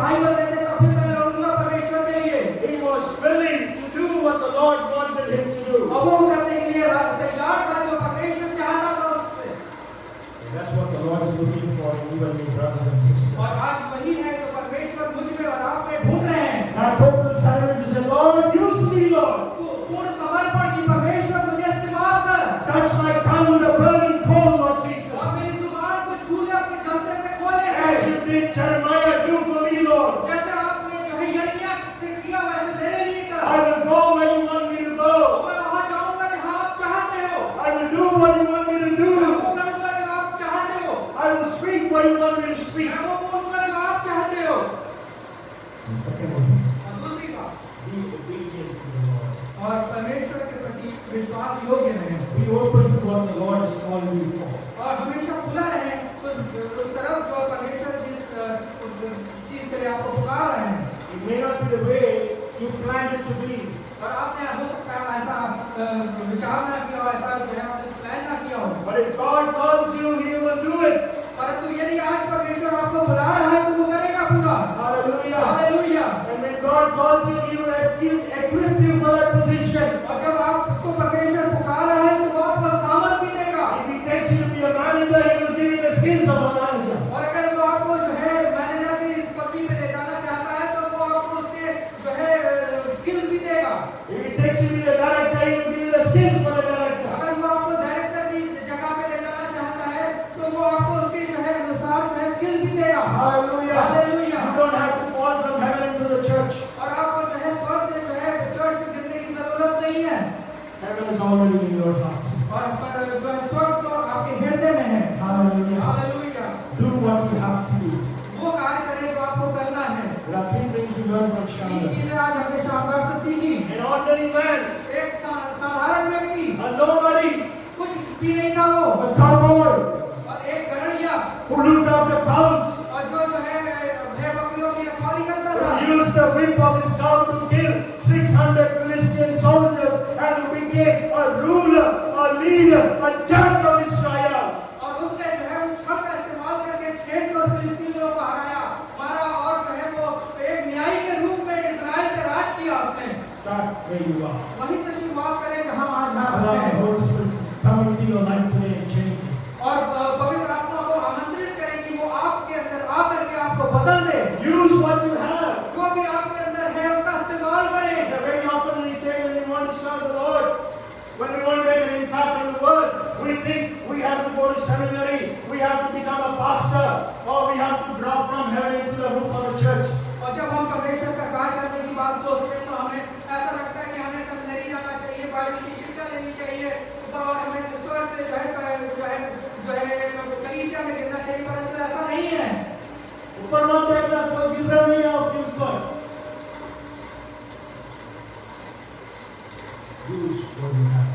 [SPEAKER 2] Revival देते तो फिर मैं लड़ूंगा परमेश्वर के लिए।
[SPEAKER 1] He was willing to do what the Lord wanted him to do.
[SPEAKER 2] और वो करने के लिए तैयार था जो परमेश्वर चाहता था उससे।
[SPEAKER 1] That's what the Lord is looking for in you and me, brothers and sisters.
[SPEAKER 2] और आज वही है जो परमेश्वर मुझ में और आप में ढूंढ रहे हैं।
[SPEAKER 1] Not total surrender to say, Lord, use me, Lord.
[SPEAKER 2] पूर्ण समर्पण की परमेश्वर मुझे इस्तेमाल कर।
[SPEAKER 1] Touch my tongue with a burning coal, Lord Jesus.
[SPEAKER 2] और मेरी जुबान को छू ले अपने जलते हुए कोयले से।
[SPEAKER 1] As you did Jeremiah, do for me, Lord.
[SPEAKER 2] जैसे आपने जो है यिर्मयाह से किया वैसे मेरे लिए कर।
[SPEAKER 1] I will go where you want me to go.
[SPEAKER 2] मैं वहां जाऊंगा जहां आप चाहते हो।
[SPEAKER 1] I will do what you want me to
[SPEAKER 2] मैं
[SPEAKER 1] do.
[SPEAKER 2] वो करूंगा जो आप चाहते हो।
[SPEAKER 1] I will speak what you want me to speak.
[SPEAKER 2] मैं वो बोलूंगा जो आप चाहते हो।
[SPEAKER 1] And second one,
[SPEAKER 2] और दूसरी बात,
[SPEAKER 1] be obedient to the Lord.
[SPEAKER 2] और परमेश्वर के प्रति विश्वास योग्य रहें।
[SPEAKER 1] Be open to what the Lord is calling you for.
[SPEAKER 2] और हमेशा खुला रहें उस तरफ जो परमेश्वर जिस चीज के लिए आपको पुकार रहे हैं।
[SPEAKER 1] It may not be the way you planned it to be.
[SPEAKER 2] और आपने हो सकता है ऐसा विचार ना किया हो, ऐसा जो है आपने प्लान ना किया हो।
[SPEAKER 1] But if God calls you, He will do it.
[SPEAKER 2] परंतु यदि आज परमेश्वर आपको बुला रहा है तो वो करेगा पूरा।
[SPEAKER 1] Hallelujah.
[SPEAKER 2] Hallelujah.
[SPEAKER 1] And when God calls you, He will equip you for that position.
[SPEAKER 2] और जब आपको परमेश्वर पुकार रहा है तो वो आपको सामर्थ भी देगा।
[SPEAKER 1] If He takes you to be a manager, He will give you the skills of a manager.
[SPEAKER 2] और अगर वो आपको जो है मैनेजर की पदवी पे ले जाना चाहता है तो वो आपको उसके जो है स्किल्स भी देगा।
[SPEAKER 1] If He takes you to be a director, He will give you the skills for the director.
[SPEAKER 2] अगर वो आपको डायरेक्टर की जगह पे ले जाना चाहता है तो वो आपको उसके जो है अनुसार जो है स्किल भी देगा।
[SPEAKER 1] Hallelujah.
[SPEAKER 2] Hallelujah.
[SPEAKER 1] You don't have to fall from heaven into the church.
[SPEAKER 2] और आपको जो है स्वर्ग से जो है चर्च में गिरने की जरूरत नहीं है।
[SPEAKER 1] Heaven is already in your heart.
[SPEAKER 2] और जो है स्वर्ग तो आपके हृदय में है।
[SPEAKER 1] Hallelujah.
[SPEAKER 2] Hallelujah.
[SPEAKER 1] Do what you have to do.
[SPEAKER 2] वो कार्य करें जो आपको करना है।
[SPEAKER 1] There are three things we learn from
[SPEAKER 2] तीन
[SPEAKER 1] Chandra.
[SPEAKER 2] चीजें आज हमने शानदार से सीखी।
[SPEAKER 1] An ordinary man,
[SPEAKER 2] एक साधारण व्यक्ति,
[SPEAKER 1] a nobody,
[SPEAKER 2] कुछ भी नहीं था वो,
[SPEAKER 1] a cowboy
[SPEAKER 2] और एक गड़िया
[SPEAKER 1] who looked after cows,
[SPEAKER 2] और जो है भेड़ बकरियों की रखवाली करता था,
[SPEAKER 1] who used the whip of his cow to kill 600 Philistine soldiers and who became a ruler, a leader, a judge of Israel.
[SPEAKER 2] और उसने जो है उस छड़ का इस्तेमाल करके 600 फिलिस्तीनियों को हराया, मारा और जो है वो एक न्यायी के रूप में इजराइल पे राज किया उसने।
[SPEAKER 1] Start where you are.
[SPEAKER 2] वहीं से शुरुआत करें जहां आज
[SPEAKER 1] Allow
[SPEAKER 2] आप
[SPEAKER 1] the
[SPEAKER 2] हैं।
[SPEAKER 1] Holy Spirit to come into your life today and change it.
[SPEAKER 2] और पवित्र आत्मा को आमंत्रित करें कि वो आपके अंदर आकर के आपको बदल दे।
[SPEAKER 1] Use what you have.
[SPEAKER 2] जो भी आपके अंदर है उसका इस्तेमाल करें।
[SPEAKER 1] Very often we say when we want to serve the Lord, when we want to make an impact in the world, we think we have to go to seminary, we have to become a pastor, or we have to drop from heaven into the roof of the church.
[SPEAKER 2] और जब हम परमेश्वर का कार्य करने की बात सोचते हैं तो हमें ऐसा लगता है कि हमें सेमिनरी जाना चाहिए, बाइबल की शिक्षा लेनी चाहिए और हमें स्वर्ग से जो है कलीसिया में गिरना चाहिए, परंतु ऐसा नहीं है।
[SPEAKER 1] ऊपर मत देखना, कोई गिर रहा नहीं है आपके ऊपर. Use what you have.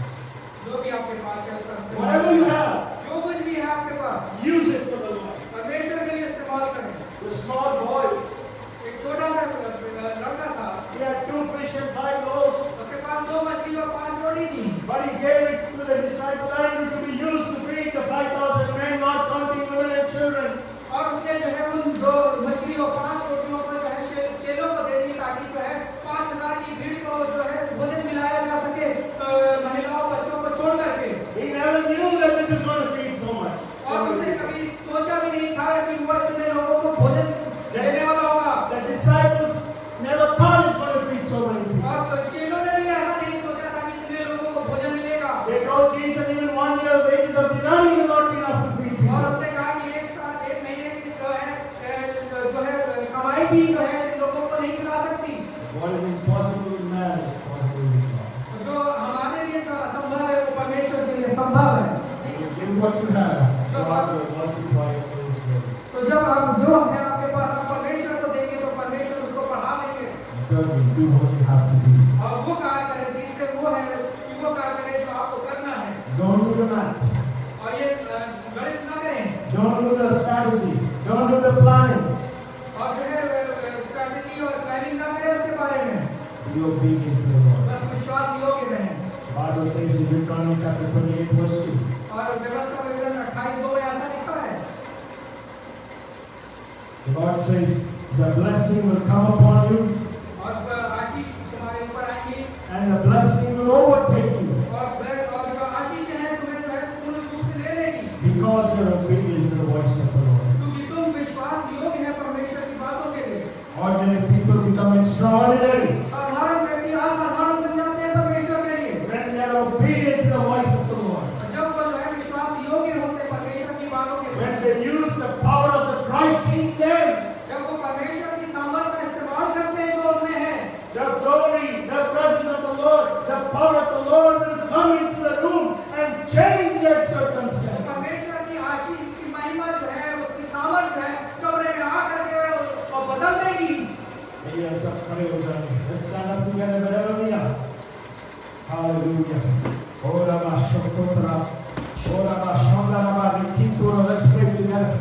[SPEAKER 2] जो भी आपके पास है उसका इस्तेमाल
[SPEAKER 1] Whatever you have,
[SPEAKER 2] जो कुछ भी है आपके पास
[SPEAKER 1] use it for the Lord.
[SPEAKER 2] परमेश्वर के लिए इस्तेमाल करें।
[SPEAKER 1] The small boy,
[SPEAKER 2] एक छोटा सा लड़का था,
[SPEAKER 1] he had 2 fish and 5 loaves,
[SPEAKER 2] उसके पास 2 मछली और 5 रोटी थी,
[SPEAKER 1] but he gave it to the disciple and to be used to feed the 5,000 men, not counting women and children.
[SPEAKER 2] और उसने जो है उन 2 मछली और 5 रोटियों को जो है चेलों को दे दी ताकि जो है 5,000 की भीड़ को जो है भोजन मिलाया जा सके, महिलाओं बच्चों को छोड़ करके।
[SPEAKER 1] He never knew that this is going to feed so much.
[SPEAKER 2] और उसने कभी सोचा भी नहीं था कि वो इतने लोगों को भोजन देने वाला होगा।
[SPEAKER 1] The disciples never thought it's going to feed so many people.
[SPEAKER 2] और चेलों ने भी ऐसा नहीं सोचा था कि इतने लोगों को भोजन मिलेगा।
[SPEAKER 1] They told Jesus even 1 year wages of denarii will not be enough to feed
[SPEAKER 2] और
[SPEAKER 1] people.
[SPEAKER 2] उसने कहा कि 1 महीने की जो है कमाई भी जो है लोगों को नहीं खिला सकती।
[SPEAKER 1] What is impossible with man is possible with God.
[SPEAKER 2] जो हमारे लिए जो असंभव है वो परमेश्वर के लिए संभव है।
[SPEAKER 1] Give what you have. God will multiply it for His glory.
[SPEAKER 2] तो जब आप जो है आपके पास आप परमेश्वर को देंगे तो परमेश्वर उसको बढ़ा देंगे।
[SPEAKER 1] Thirdly, do what you have to do.
[SPEAKER 2] और वो कार्य करें जिससे वो है कि वो कार्य करें जो आपको करना है।
[SPEAKER 1] Don't do the math.
[SPEAKER 2] और ये गणित ना करें।
[SPEAKER 1] Don't do the strategy. Don't do the planning.
[SPEAKER 2] और जो है स्ट्रैटेजी और प्लानिंग ना करें उसके बारे में।
[SPEAKER 1] Be obedient to the Lord.
[SPEAKER 2] बस विश्वास योग्य रहें।
[SPEAKER 1] The Bible says in Deuteronomy chapter 28 verse 2.
[SPEAKER 2] और व्यवस्था विवरण 28:2 में ऐसा लिखा है।
[SPEAKER 1] The Lord says, The blessing will come upon you,
[SPEAKER 2] और आशीष तुम्हारे ऊपर आएंगी,
[SPEAKER 1] and the blessing will overtake you
[SPEAKER 2] और जो आशीष है तुम्हें जो है पूर्ण रूप से ले लेगी,
[SPEAKER 1] because you're obedient to the voice of the Lord.
[SPEAKER 2] क्योंकि तुम विश्वास योग्य है परमेश्वर की बातों के लिए।
[SPEAKER 1] Ordinary people become extraordinary
[SPEAKER 2] साधारण व्यक्ति असाधारण बन जाते हैं परमेश्वर के लिए,
[SPEAKER 1] when they are obedient to the voice of the Lord.
[SPEAKER 2] जब वो जो है विश्वास योग्य होते हैं परमेश्वर की बातों के लिए,
[SPEAKER 1] When they use the power of the Christ in them,
[SPEAKER 2] जब वो परमेश्वर की सामर्थ का इस्तेमाल करते हैं जो उनमें है,
[SPEAKER 1] the glory, the presence of the Lord, the power of the Lord will come into the room and change their circumstance.
[SPEAKER 2] परमेश्वर की आशीष की महिमा जो है उसकी सामर्थ है कमरे में आकर के और बदल देगी।
[SPEAKER 1] आइए हम सब खड़े हो जाएंगे। Let's stand up together wherever we are. Hallelujah. Ora mashokotra. Ora mashandana rikituro. Let's pray together.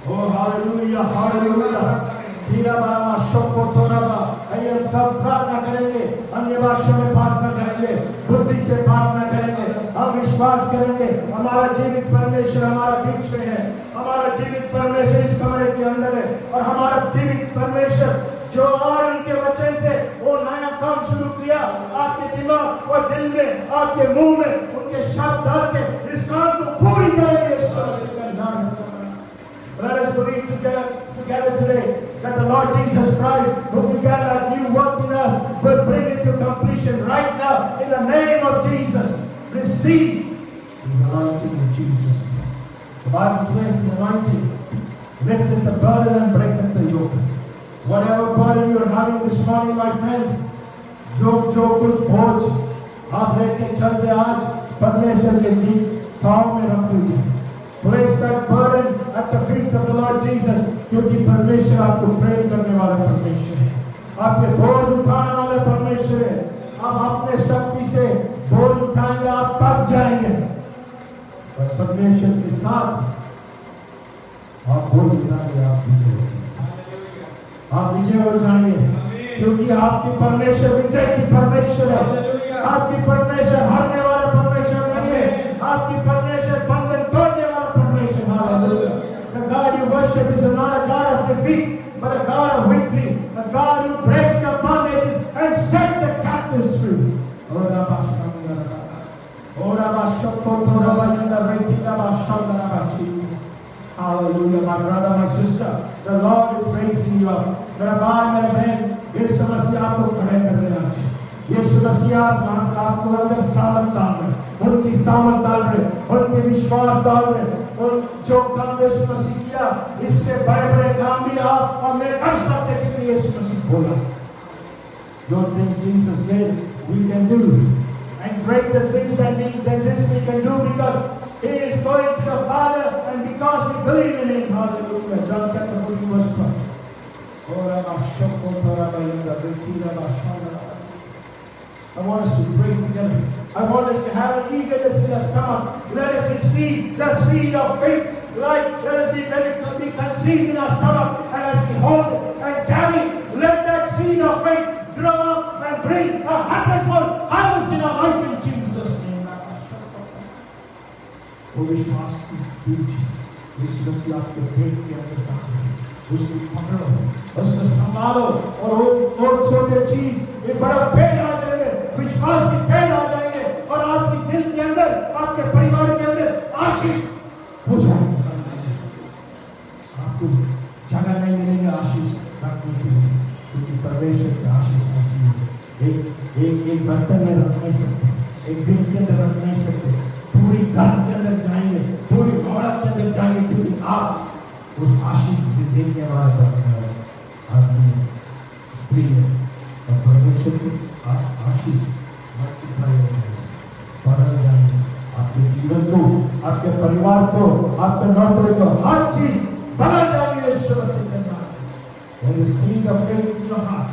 [SPEAKER 1] Oh hallelujah, hallelujah. Hira bama shokotora ba. आइए हम सब प्रार्थना करेंगे, अन्य भाषा में प्रार्थना करेंगे, बुद्धि से प्रार्थना करेंगे, हम विश्वास करेंगे हमारा जीवित परमेश्वर हमारा बीच में है, हमारा जीवित परमेश्वर इस कमरे के अंदर है, और हमारा जीवित परमेश्वर जो और उनके वचन से वो नया काम शुरू किया आपके दिमाग और दिल में, आपके मुंह में उनके शब्द डाल के इस काम को पूरी करेंगे। Let us believe together today that the Lord Jesus Christ, who began a new work in us, will bring it to completion right now in the name of Jesus. Receive His anointing in Jesus' name. The Bible says the anointing lifted the burden and breaketh the yoke. Whatever burden you are having this morning, my friends, जो कुछ बोझ आप लेके चलते आज परमेश्वर के पाँव में रख लीजिए। Place that burden at the feet of the Lord Jesus, क्योंकि परमेश्वर आपको प्रेम करने वाला परमेश्वर है, आपके बोझ उठाने वाले परमेश्वर है। आप अपने शक्ति से बोझ उठाएंगे आप थक जाएंगे, पर परमेश्वर के साथ आप बोझ उठाएंगे आप विजय हो जाएंगे, क्योंकि आपकी परमेश्वर विजय की परमेश्वर है। आपकी परमेश्वर हारने वाला परमेश्वर नहीं है, आपकी परमेश्वर बंधन तोड़ने वाला परमेश्वर। Hallelujah. The God you worship is not a God of defeat, but a God of victory, a God who breaks the bondages and sets the captives free. Hallelujah, my brother, my sister, the Lord is raising you up. मेरा भाई मेरा बहन, ये समस्या को खड़े कर देना चाहिए। ये समस्या आपको अंदर सामर्थ डाल रहे, उनकी सामर्थ डाल रहे, उनके विश्वास डाल रहे, और जो काम यीशु मसीह किया, इससे बड़े-बड़े काम भी आप और मैं कर सकते हैं, क्योंकि यीशु मसीह बोला। Those things Jesus did, we can do, and greater things than this we can do, because He is going to the Father, and because we believe in Him. Hallelujah. John chapter 14 verse 12. I want us to pray together. I want us to have an eagerness in our stomach. Let us receive the seed of faith. Let it be conceived in our stomach, and as we hold it and carry it, let that seed of faith grow up and bring a 100-fold harvest in our life in Jesus' name. वो विश्वास की बीज यीशु मसीह आपके पेट के अंदर डाले, उसको पकड़ो, उसको संभालो, और छोटे चीज ये बड़ा पेड़ आ जाएंगे, विश्वास के पेड़ आ जाएंगे, और आपके दिल के अंदर, आपके परिवार के अंदर आशीष हो जाएगी। आपको जगह नहीं मिलेगी आशीष रखने के लिए, क्योंकि परमेश्वर की आशीष ऐसी है। एक बर्तन में रख नहीं सकते, एक दिन के अंदर रख नहीं सकते, पूरी घर के अंदर जाएंगे, पूरी औरत के अंदर जाएंगे, क्योंकि आप उस आशीष को देखने वाला आदमी स्त्री है, और परमेश्वर की आशीष बढ़ जाएंगे। आपके जीवन को, आपके परिवार को, आपके नौकरी को, हर चीज बदल जाएगी यीशु मसीह के नाम में। When the seed of faith in your heart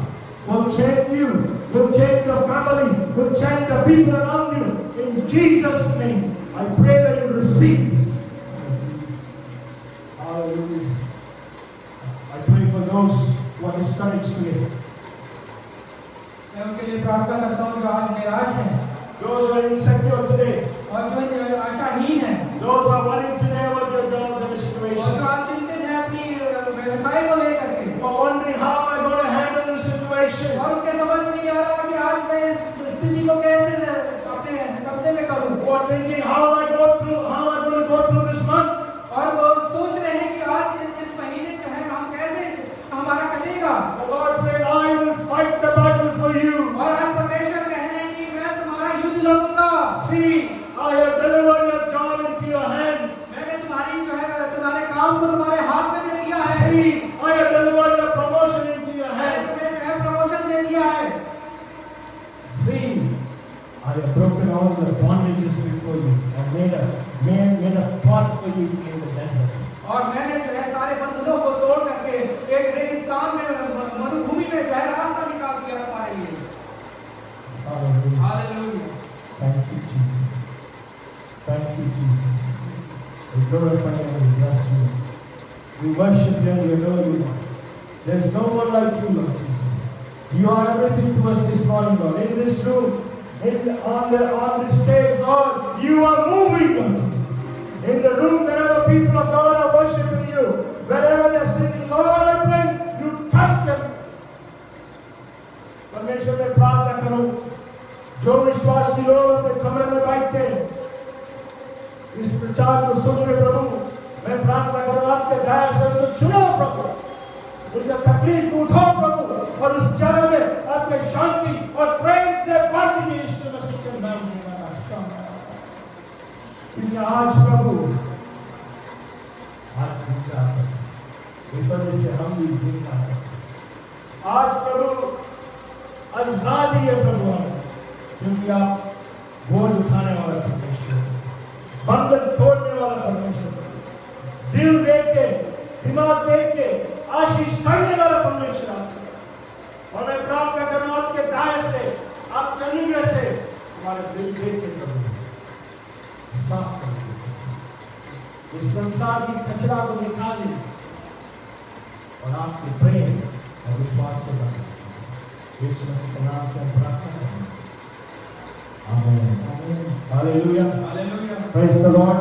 [SPEAKER 1] will change you, will change your family, will change the people around you. In Jesus' name, I pray that you receive this. Hallelujah. I pray for those who are discouraged today.
[SPEAKER 2] मैं उनके लिए प्रार्थना करता हूँ जो आज निराश हैं,
[SPEAKER 1] Those who are insecure today.
[SPEAKER 2] और जो आशाहीन हैं,
[SPEAKER 1] Those who are worrying today about their jobs and the
[SPEAKER 2] और
[SPEAKER 1] situation.
[SPEAKER 2] जो आज चिंतित हैं अपनी व्यवसाय को लेकर के,
[SPEAKER 1] For wondering how I have broken all the bondages before you and made a path for you in the desert.
[SPEAKER 2] और मैंने जो है सारे बंधनों को तोड़ करके एक रेगिस्तान में मरुभूमि में जो है रास्ता निकाल दिया हमारे लिए।
[SPEAKER 1] Hallelujah.
[SPEAKER 2] Hallelujah.
[SPEAKER 1] Thank you, Jesus. Thank you, Jesus. We glorify you and we bless you. We worship you and we adore you, Lord. There is no one like you, Lord Jesus. You are everything to us this morning, Lord. In this room, on this stage, Lord, you are moving, Lord Jesus. In the room, wherever people of God are worshiping you, wherever they are singing, Lord, I pray you touch them. परमेश्वर में प्रार्थना करो, जो विश्वासी लोग अपने कमरे में बैठे इस प्रचार को सुन रहे प्रभु, मैं प्रार्थना करूँ आपके दया से उनको चुनो प्रभु, उनका तकलीफ को उठाओ प्रभु और उस जगह में आपके शांति और प्रेम से भर दीजिए यीशु मसीह के नाम से। क्योंकि आज प्रभु आज जिंदा है, इस वजह से हम भी जिंदा हैं। आज प्रभु आजादी है प्रभु हमें, क्योंकि आप बोझ उठाने वाला परमेश्वर, बंधन तोड़ने वाला परमेश्वर, दिल दे के दिमाग दे के आशीष करने वाला परमेश्वर। और मैं प्रार्थना करूं आपके दया से, आपके अनुग्रह से हमारे दिल दे के प्रभु साफ कर दीजिए, इस संसार की कचरा को निकालिए और आपके प्रेम और विश्वास से भर दीजिए। यीशु मसीह के नाम से हम प्रार्थना करें, आमीन। Hallelujah, hallelujah, praise the Lord.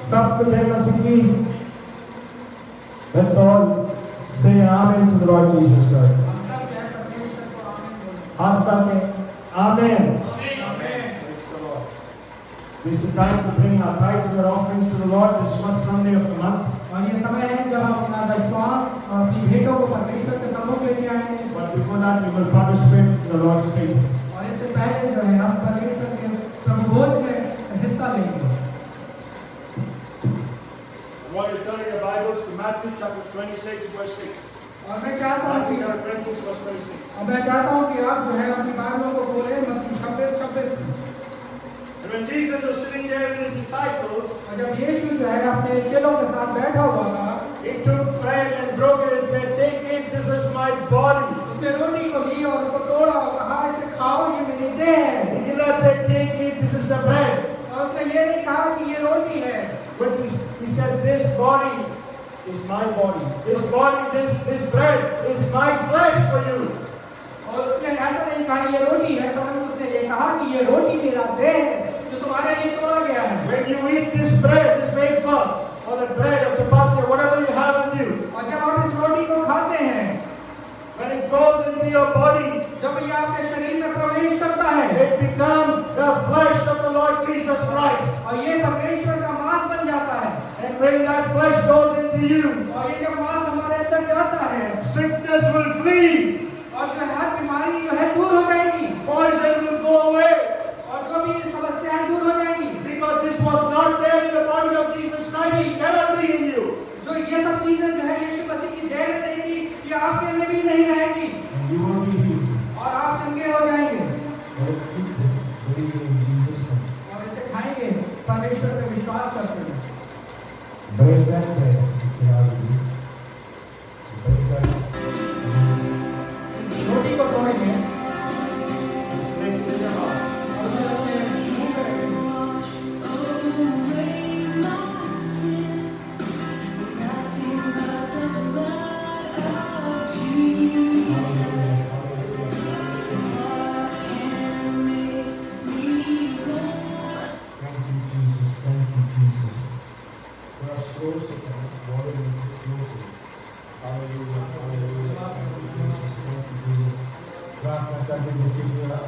[SPEAKER 1] सब कुछ है मसीह की। Let's all say amen to the Lord Jesus Christ. Amen. Amen. Praise the Lord. This is the time to bring our tithes and our offerings to the Lord this first Sunday of the month.
[SPEAKER 2] और ये समय है जब हम अपना दशमांश और अपनी भेंटों को परमेश्वर के सम्मुख लेके आएंगे।
[SPEAKER 1] But before that, we will participate in the Lord's table.
[SPEAKER 2] और इससे पहले जो है हम परमेश्वर के प्रभु भोज में हिस्सा लेंगे।
[SPEAKER 1] I want you to turn your Bibles to Matthew chapter 26, verse 6.
[SPEAKER 2] और मैं चाहता हूँ
[SPEAKER 1] Matthew chapter 26, verse 26.
[SPEAKER 2] और मैं चाहता हूँ कि आप जो है अपनी बाइबलों को खोलें मत्ती 26।
[SPEAKER 1] And when Jesus was sitting there with his disciples,
[SPEAKER 2] और जब यीशु जो है अपने चेलों के साथ बैठा हुआ था,
[SPEAKER 1] he took bread and broke it and said, "Take it, this is my body."
[SPEAKER 2] उसने रोटी को ली और उसको तोड़ा और कहा, इसे खाओ, ये मेरी देह है।
[SPEAKER 1] He did not say, "Take it, this is the bread."
[SPEAKER 2] और उसने ये नहीं कहा कि ये रोटी है,
[SPEAKER 1] Which is, he said, "This body is my body. This bread is my flesh for you."
[SPEAKER 2] और उसने ऐसा नहीं कहा ये रोटी है, परंतु उसने ये कहा कि ये रोटी मेरा देह है जो तुम्हारे लिए तोड़ा गया है।
[SPEAKER 1] When you eat this bread, this wafer, or the bread or chapati or whatever you have with you,
[SPEAKER 2] और जब आप इस रोटी को खाते हैं,
[SPEAKER 1] when it goes into your body,
[SPEAKER 2] जब ये आपके शरीर में प्रवेश करता है,
[SPEAKER 1] it becomes the flesh of the Lord Jesus Christ.
[SPEAKER 2] और ये परमेश्वर का मांस बन जाता है।
[SPEAKER 1] And when that flesh goes into you,
[SPEAKER 2] और ये जब मांस हमारे अंदर जाता है,
[SPEAKER 1] sickness will flee,
[SPEAKER 2] और जो हर बीमारी जो है दूर हो जाएगी,
[SPEAKER 1] poison will go away,
[SPEAKER 2] और जो भी समस्याएं दूर हो जाएंगी।
[SPEAKER 1] because this was not there in the body of Jesus Christ. It cannot be in you.
[SPEAKER 2] जो ये सब चीजें जो है यीशु मसीह की देह में नहीं थी, ये आपके में भी नहीं रहेगी,
[SPEAKER 1] And you will be healed.
[SPEAKER 2] और आप चंगे हो जाएंगे।
[SPEAKER 1] Let us eat this very day in Jesus' name.
[SPEAKER 2] और इसे खाएंगे परमेश्वर पे विश्वास करते हुए।
[SPEAKER 1] Break that bread, if you have to do. Break that.
[SPEAKER 2] रोटी को तोड़ेंगे
[SPEAKER 1] Place it in your heart.
[SPEAKER 2] और उसे अपने मुंह पे रखेंगे।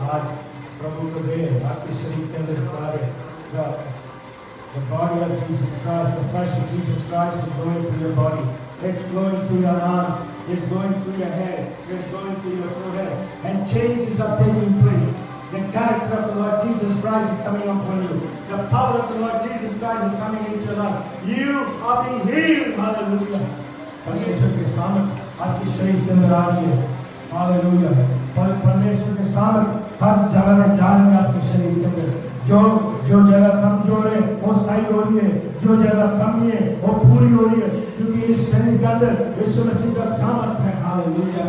[SPEAKER 1] आज प्रभु को दे आपके शरीर के अंदर कार्य the body of Jesus Christ, the flesh of Jesus Christ is going through your body. It's going through your arms. It's going through your head. It's going through your forehead. And changes are taking place. The character of the Lord Jesus Christ is coming upon you. The power of the Lord Jesus Christ is coming into your life. You are being healed. Hallelujah. परमेश्वर के सामने आपके शरीर के अंदर आ रही है। Hallelujah. परमेश्वर के सामने हर जगह में जाने आपके शरीर के अंदर जो जगह कमजोर है वो सही हो रही है, जो जगह कमी है वो पूरी हो रही है, क्योंकि इस शरीर के अंदर यीशु मसीह का सामर्थ है। हालेलुया।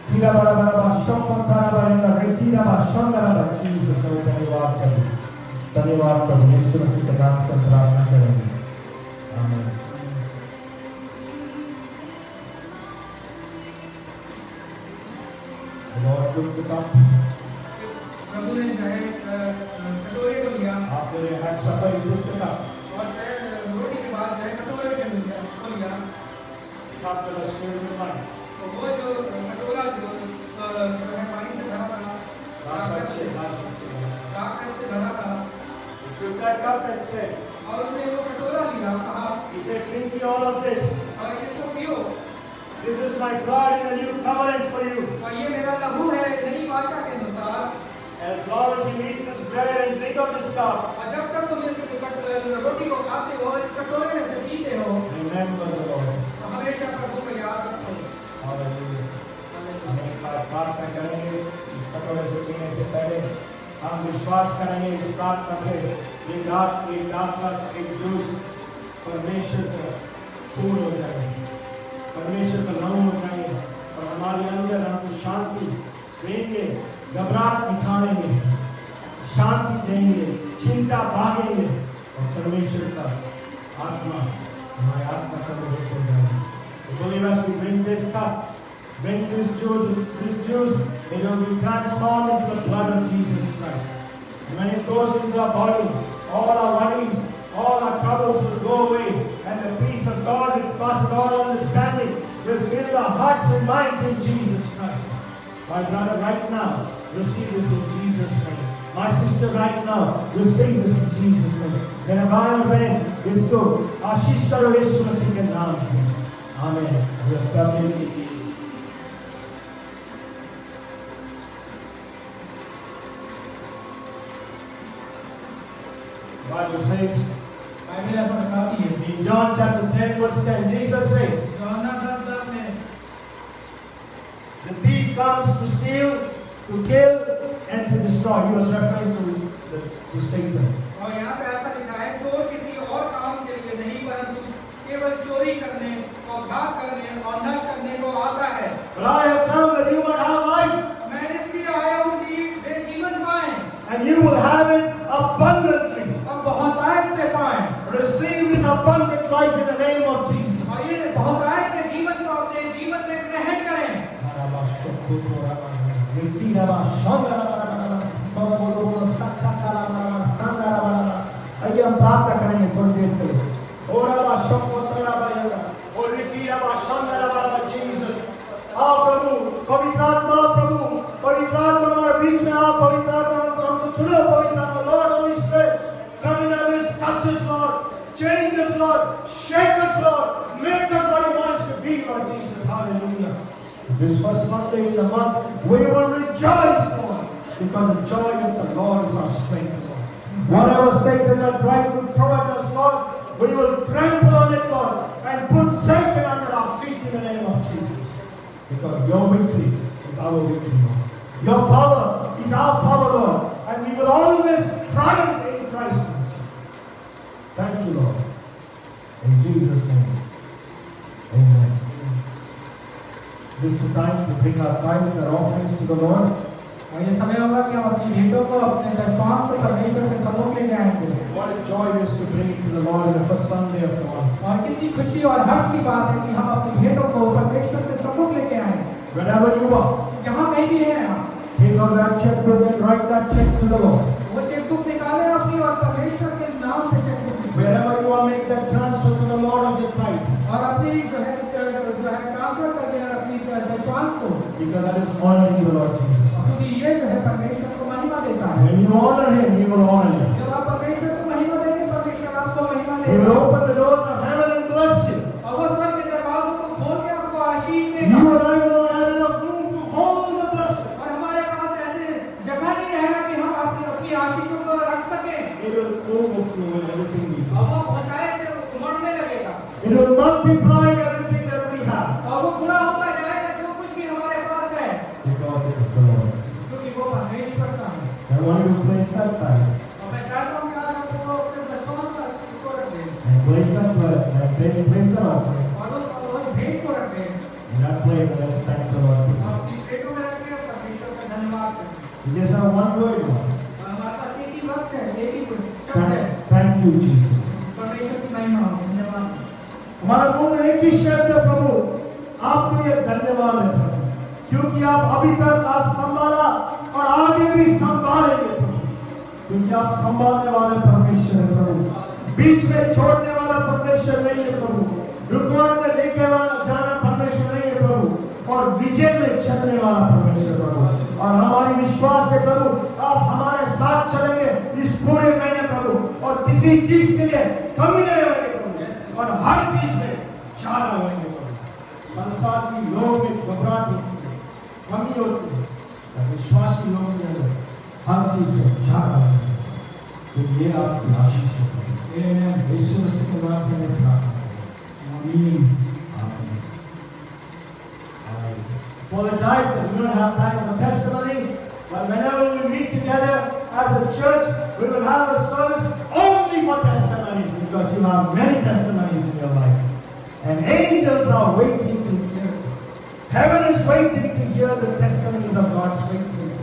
[SPEAKER 1] कीरा बड़ा बड़ा शोकंतारा बड़ा रेतीरा बाशंगरा जीसस को धन्यवाद प्रभु यीशु मसीह के नाम से प्रार्थना करेंगे। आमीन। Lord, look the cup.
[SPEAKER 2] प्रभु ने चाहे कटोरे को लिया,
[SPEAKER 1] After they had supper, he took the cup.
[SPEAKER 2] और रोटी के बाद चाहे कटोरे को लिया,
[SPEAKER 1] Cup that was filled with wine.
[SPEAKER 2] तो वो जो कटोरा जो है पानी से भरा था, राक्षस से भरा था,
[SPEAKER 1] He took that cup and said,
[SPEAKER 2] और उसने वो कटोरा लिया, कहा,
[SPEAKER 1] he said, drink ye all of this.
[SPEAKER 2] और इसको पियो,
[SPEAKER 1] This is my blood in the new covenant for you.
[SPEAKER 2] और ये मेरा लहू है नई वाचा के अनुसार।
[SPEAKER 1] As long as you eat this bread and drink of this cup,
[SPEAKER 2] और जब तक तुम इस रोटी को खाते हो, इस कटोरे में से पीते हो,
[SPEAKER 1] remember the Lord.
[SPEAKER 2] तो हमेशा प्रभु को याद रखो।
[SPEAKER 1] Hallelujah. हम एक बार प्रार्थना करेंगे इस कटोरे से पीने से पहले। हम विश्वास करेंगे इस प्रार्थना से एक जूस परमेश्वर का फूल हो जाए, परमेश्वर का लहू हो जाए, और हमारे अंदर हमको शांति देंगे, घबराहट मिटाएंगे, शांति देंगे, चिंता भागेंगे, और परमेश्वर का आत्मा हमारे आत्मा का लोग हो जाएगा। Believe us, we drink this cup, drink this juice, it will be transformed into the blood of Jesus Christ. And when it goes into our body, all our worries, all our troubles will go away, and the peace of God that passes all understanding will fill our hearts and minds in Jesus Christ. My brother, right now, receive this in Jesus' name. My sister, right now, receive this in Jesus' name. मेरा भाई और बहन, इसको आशीष करो यीशु मसीह के नाम से। आमीन। यह सब मिलके Bible says,
[SPEAKER 2] बाइबल ऐसा बताती है,
[SPEAKER 1] in John chapter 10 verse 10, Jesus says,
[SPEAKER 2] यूहन्ना 10:10 में,
[SPEAKER 1] the thief comes to steal, to kill, and to destroy. He was referring to Satan.
[SPEAKER 2] और यहाँ पे ऐसा लिखा है, चोर किसी और काम के लिए नहीं, परंतु केवल चोरी करने और घात करने और नष्ट करने को आता है।
[SPEAKER 1] But I have come that you might have life,
[SPEAKER 2] मैं इसलिए आया हूँ कि वे जीवन पाएं,
[SPEAKER 1] and you will have it abundantly.
[SPEAKER 2] और बहुतायत से पाएं।
[SPEAKER 1] Receive this abundant life in the name of Jesus.
[SPEAKER 2] और ये बहुतायत के जीवन को अपने जीवन में ग्रहण करें।
[SPEAKER 1] आइए हम प्रार्थना करेंगे थोड़ी देर के लिए। Jesus, आओ प्रभु, पवित्र आत्मा प्रभु, पवित्र आत्मा हमारे बीच में आओ, पवित्र आत्मा हमको चुनो, पवित्र आत्मा, Lord Holy Spirit, come in our midst, touch us Lord, change us Lord, shake us Lord, make us what you want us to be, Lord Jesus. Hallelujah. This first Sunday in the month, we will rejoice, Lord, because the joy of the Lord is our strength, Lord. Whatever Satan has tried to throw at us, Lord, we will trample on it, Lord, and put Satan under our feet in the name of Jesus. Because your victory is our victory, Lord. Your power is our power, Lord, and we will always triumph in Christ. Thank you, Lord. In Jesus' name. Amen. This is the time to bring our tithes and offerings to the Lord.
[SPEAKER 2] और ये समय होगा कि हम अपनी भेंटों को अपने दशमांश को परमेश्वर के सम्मुख लेके आएंगे।
[SPEAKER 1] What a joy it is to bring it to the Lord on the first Sunday of the month.
[SPEAKER 2] और कितनी खुशी और हर्ष की बात है कि हम अपनी भेंटों को परमेश्वर के सम्मुख लेके आए।
[SPEAKER 1] Wherever you are,
[SPEAKER 2] जहाँ कहीं भी हैं आप,
[SPEAKER 1] take out that checkbook and write that check to the Lord.
[SPEAKER 2] वो चेकबुक निकालें अपनी और परमेश्वर के नाम पे चेकबुक लिखें।
[SPEAKER 1] Wherever you are, make that transfer to the Lord of the tithe.
[SPEAKER 2] और अपनी जो है ट्रांसफर कर देना अपनी दशमांश को,
[SPEAKER 1] Because that is honoring the Lord Jesus.
[SPEAKER 2] क्योंकि ये जो है परमेश्वर को महिमा देता है।
[SPEAKER 1] When you honor Him, He will honor you.
[SPEAKER 2] जब आप परमेश्वर को महिमा देंगे, परमेश्वर आपको महिमा
[SPEAKER 1] He will
[SPEAKER 2] देगा।
[SPEAKER 1] open the doors of heaven and bless you.
[SPEAKER 2] और वो स्वर्ग के दरवाजों को खोल के आपको आशीष
[SPEAKER 1] You
[SPEAKER 2] देगा।
[SPEAKER 1] and I will not have enough room to hold the blessing.
[SPEAKER 2] और हमारे पास ऐसे जगह नहीं रहेगा कि हम अपनी आशीषों को रख सकें।
[SPEAKER 1] It will overflow in everything we do.
[SPEAKER 2] और वो बहुतायत से उमड़ने लगेगा।
[SPEAKER 1] It will multiply everything that we have.
[SPEAKER 2] और वो पूरा होता जाएगा जो
[SPEAKER 1] pray, let's thank the Lord.
[SPEAKER 2] अपनी पेटों में रखिए परमेश्वर का धन्यवाद करें।
[SPEAKER 1] We just have one word, Lord.
[SPEAKER 2] हमारे पास एक ही वक्त है, एक ही शब्द है।
[SPEAKER 1] Thank you, Jesus.
[SPEAKER 2] परमेश्वर की महिमा हो, धन्यवाद।
[SPEAKER 1] हमारा मुंह में एक ही शब्द है प्रभु, आपके लिए धन्यवाद है प्रभु, क्योंकि आप अभी तक आप संभाला और आगे भी संभालेंगे प्रभु, क्योंकि आप संभालने वाले परमेश्वर है प्रभु, बीच में छोड़ने वाला परमेश्वर नहीं है प्रभु, रुकवाने में लेके वाला जाना परमेश्वर नहीं है प्रभु, और विजय में चलने वाला परमेश्वर प्रभु। और हमारी विश्वास है प्रभु, आप हमारे साथ चलेंगे इस पूरे महीने प्रभु, और किसी चीज के लिए कमी नहीं होगी प्रभु, और हर चीज में ज्यादा होंगे प्रभु। संसार की लोग में घबराहट होती है, कमी होती है, और विश्वासी लोग के अंदर हर चीज में ज्यादा होंगे। तो ये आपकी आशीष है। यीशु मसीह के नाम से मैं प्रार्थना आमीन। I apologize that we don't have time for testimony, but whenever we meet together as a church, we will have a service only for testimonies, because you have many testimonies in your life, and angels are waiting to hear it. Heaven is waiting to hear the testimonies of God's faithfulness.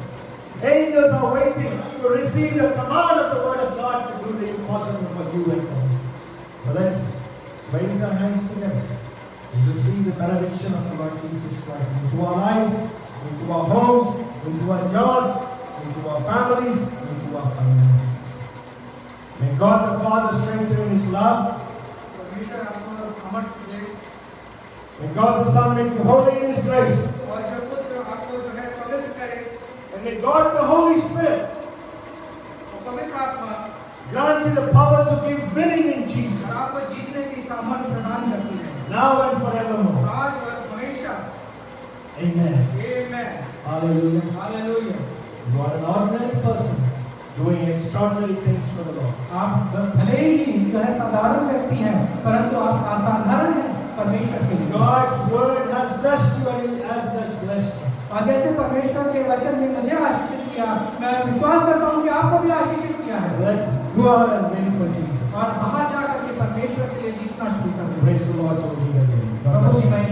[SPEAKER 1] Angels are waiting to receive the command of the word of God to do the impossible for you and for me. So let's raise our hands together and receive the benediction of the Lord Jesus Christ into our lives, into our homes, into our jobs, into our families, into our finances. May God the Father strengthen in His love.
[SPEAKER 2] परमेश्वर आपको सामर्थ्य दे।
[SPEAKER 1] May God the Son make you holy in His grace.
[SPEAKER 2] और जो पुत्र आपको जो है पवित्र करे।
[SPEAKER 1] And may God the Holy Spirit
[SPEAKER 2] पवित्र आत्मा
[SPEAKER 1] grant you the power to give winning in Jesus,
[SPEAKER 2] और आपको जीतने की सामर्थ्य प्रदान करती है।
[SPEAKER 1] now and forevermore.
[SPEAKER 2] आज और हमेशा।
[SPEAKER 1] Amen.
[SPEAKER 2] Amen.
[SPEAKER 1] Hallelujah.
[SPEAKER 2] Hallelujah.
[SPEAKER 1] You are an ordinary person doing extraordinary things for the Lord.
[SPEAKER 2] आप भले ही जो है साधारण व्यक्ति हैं, परंतु आप असाधारण हैं परमेश्वर के लिए।
[SPEAKER 1] God's word has blessed you and it has blessed you.
[SPEAKER 2] और जैसे परमेश्वर के वचन ने मुझे आशीषित किया, मैं विश्वास करता हूँ कि आपको भी आशीषित किया है।
[SPEAKER 1] Let's go out and win for Jesus.
[SPEAKER 2] और बाहर जाकर के परमेश्वर के लिए जीतना शुरू कर दें।
[SPEAKER 1] Praise the Lord.
[SPEAKER 2] प्रभु की महिमा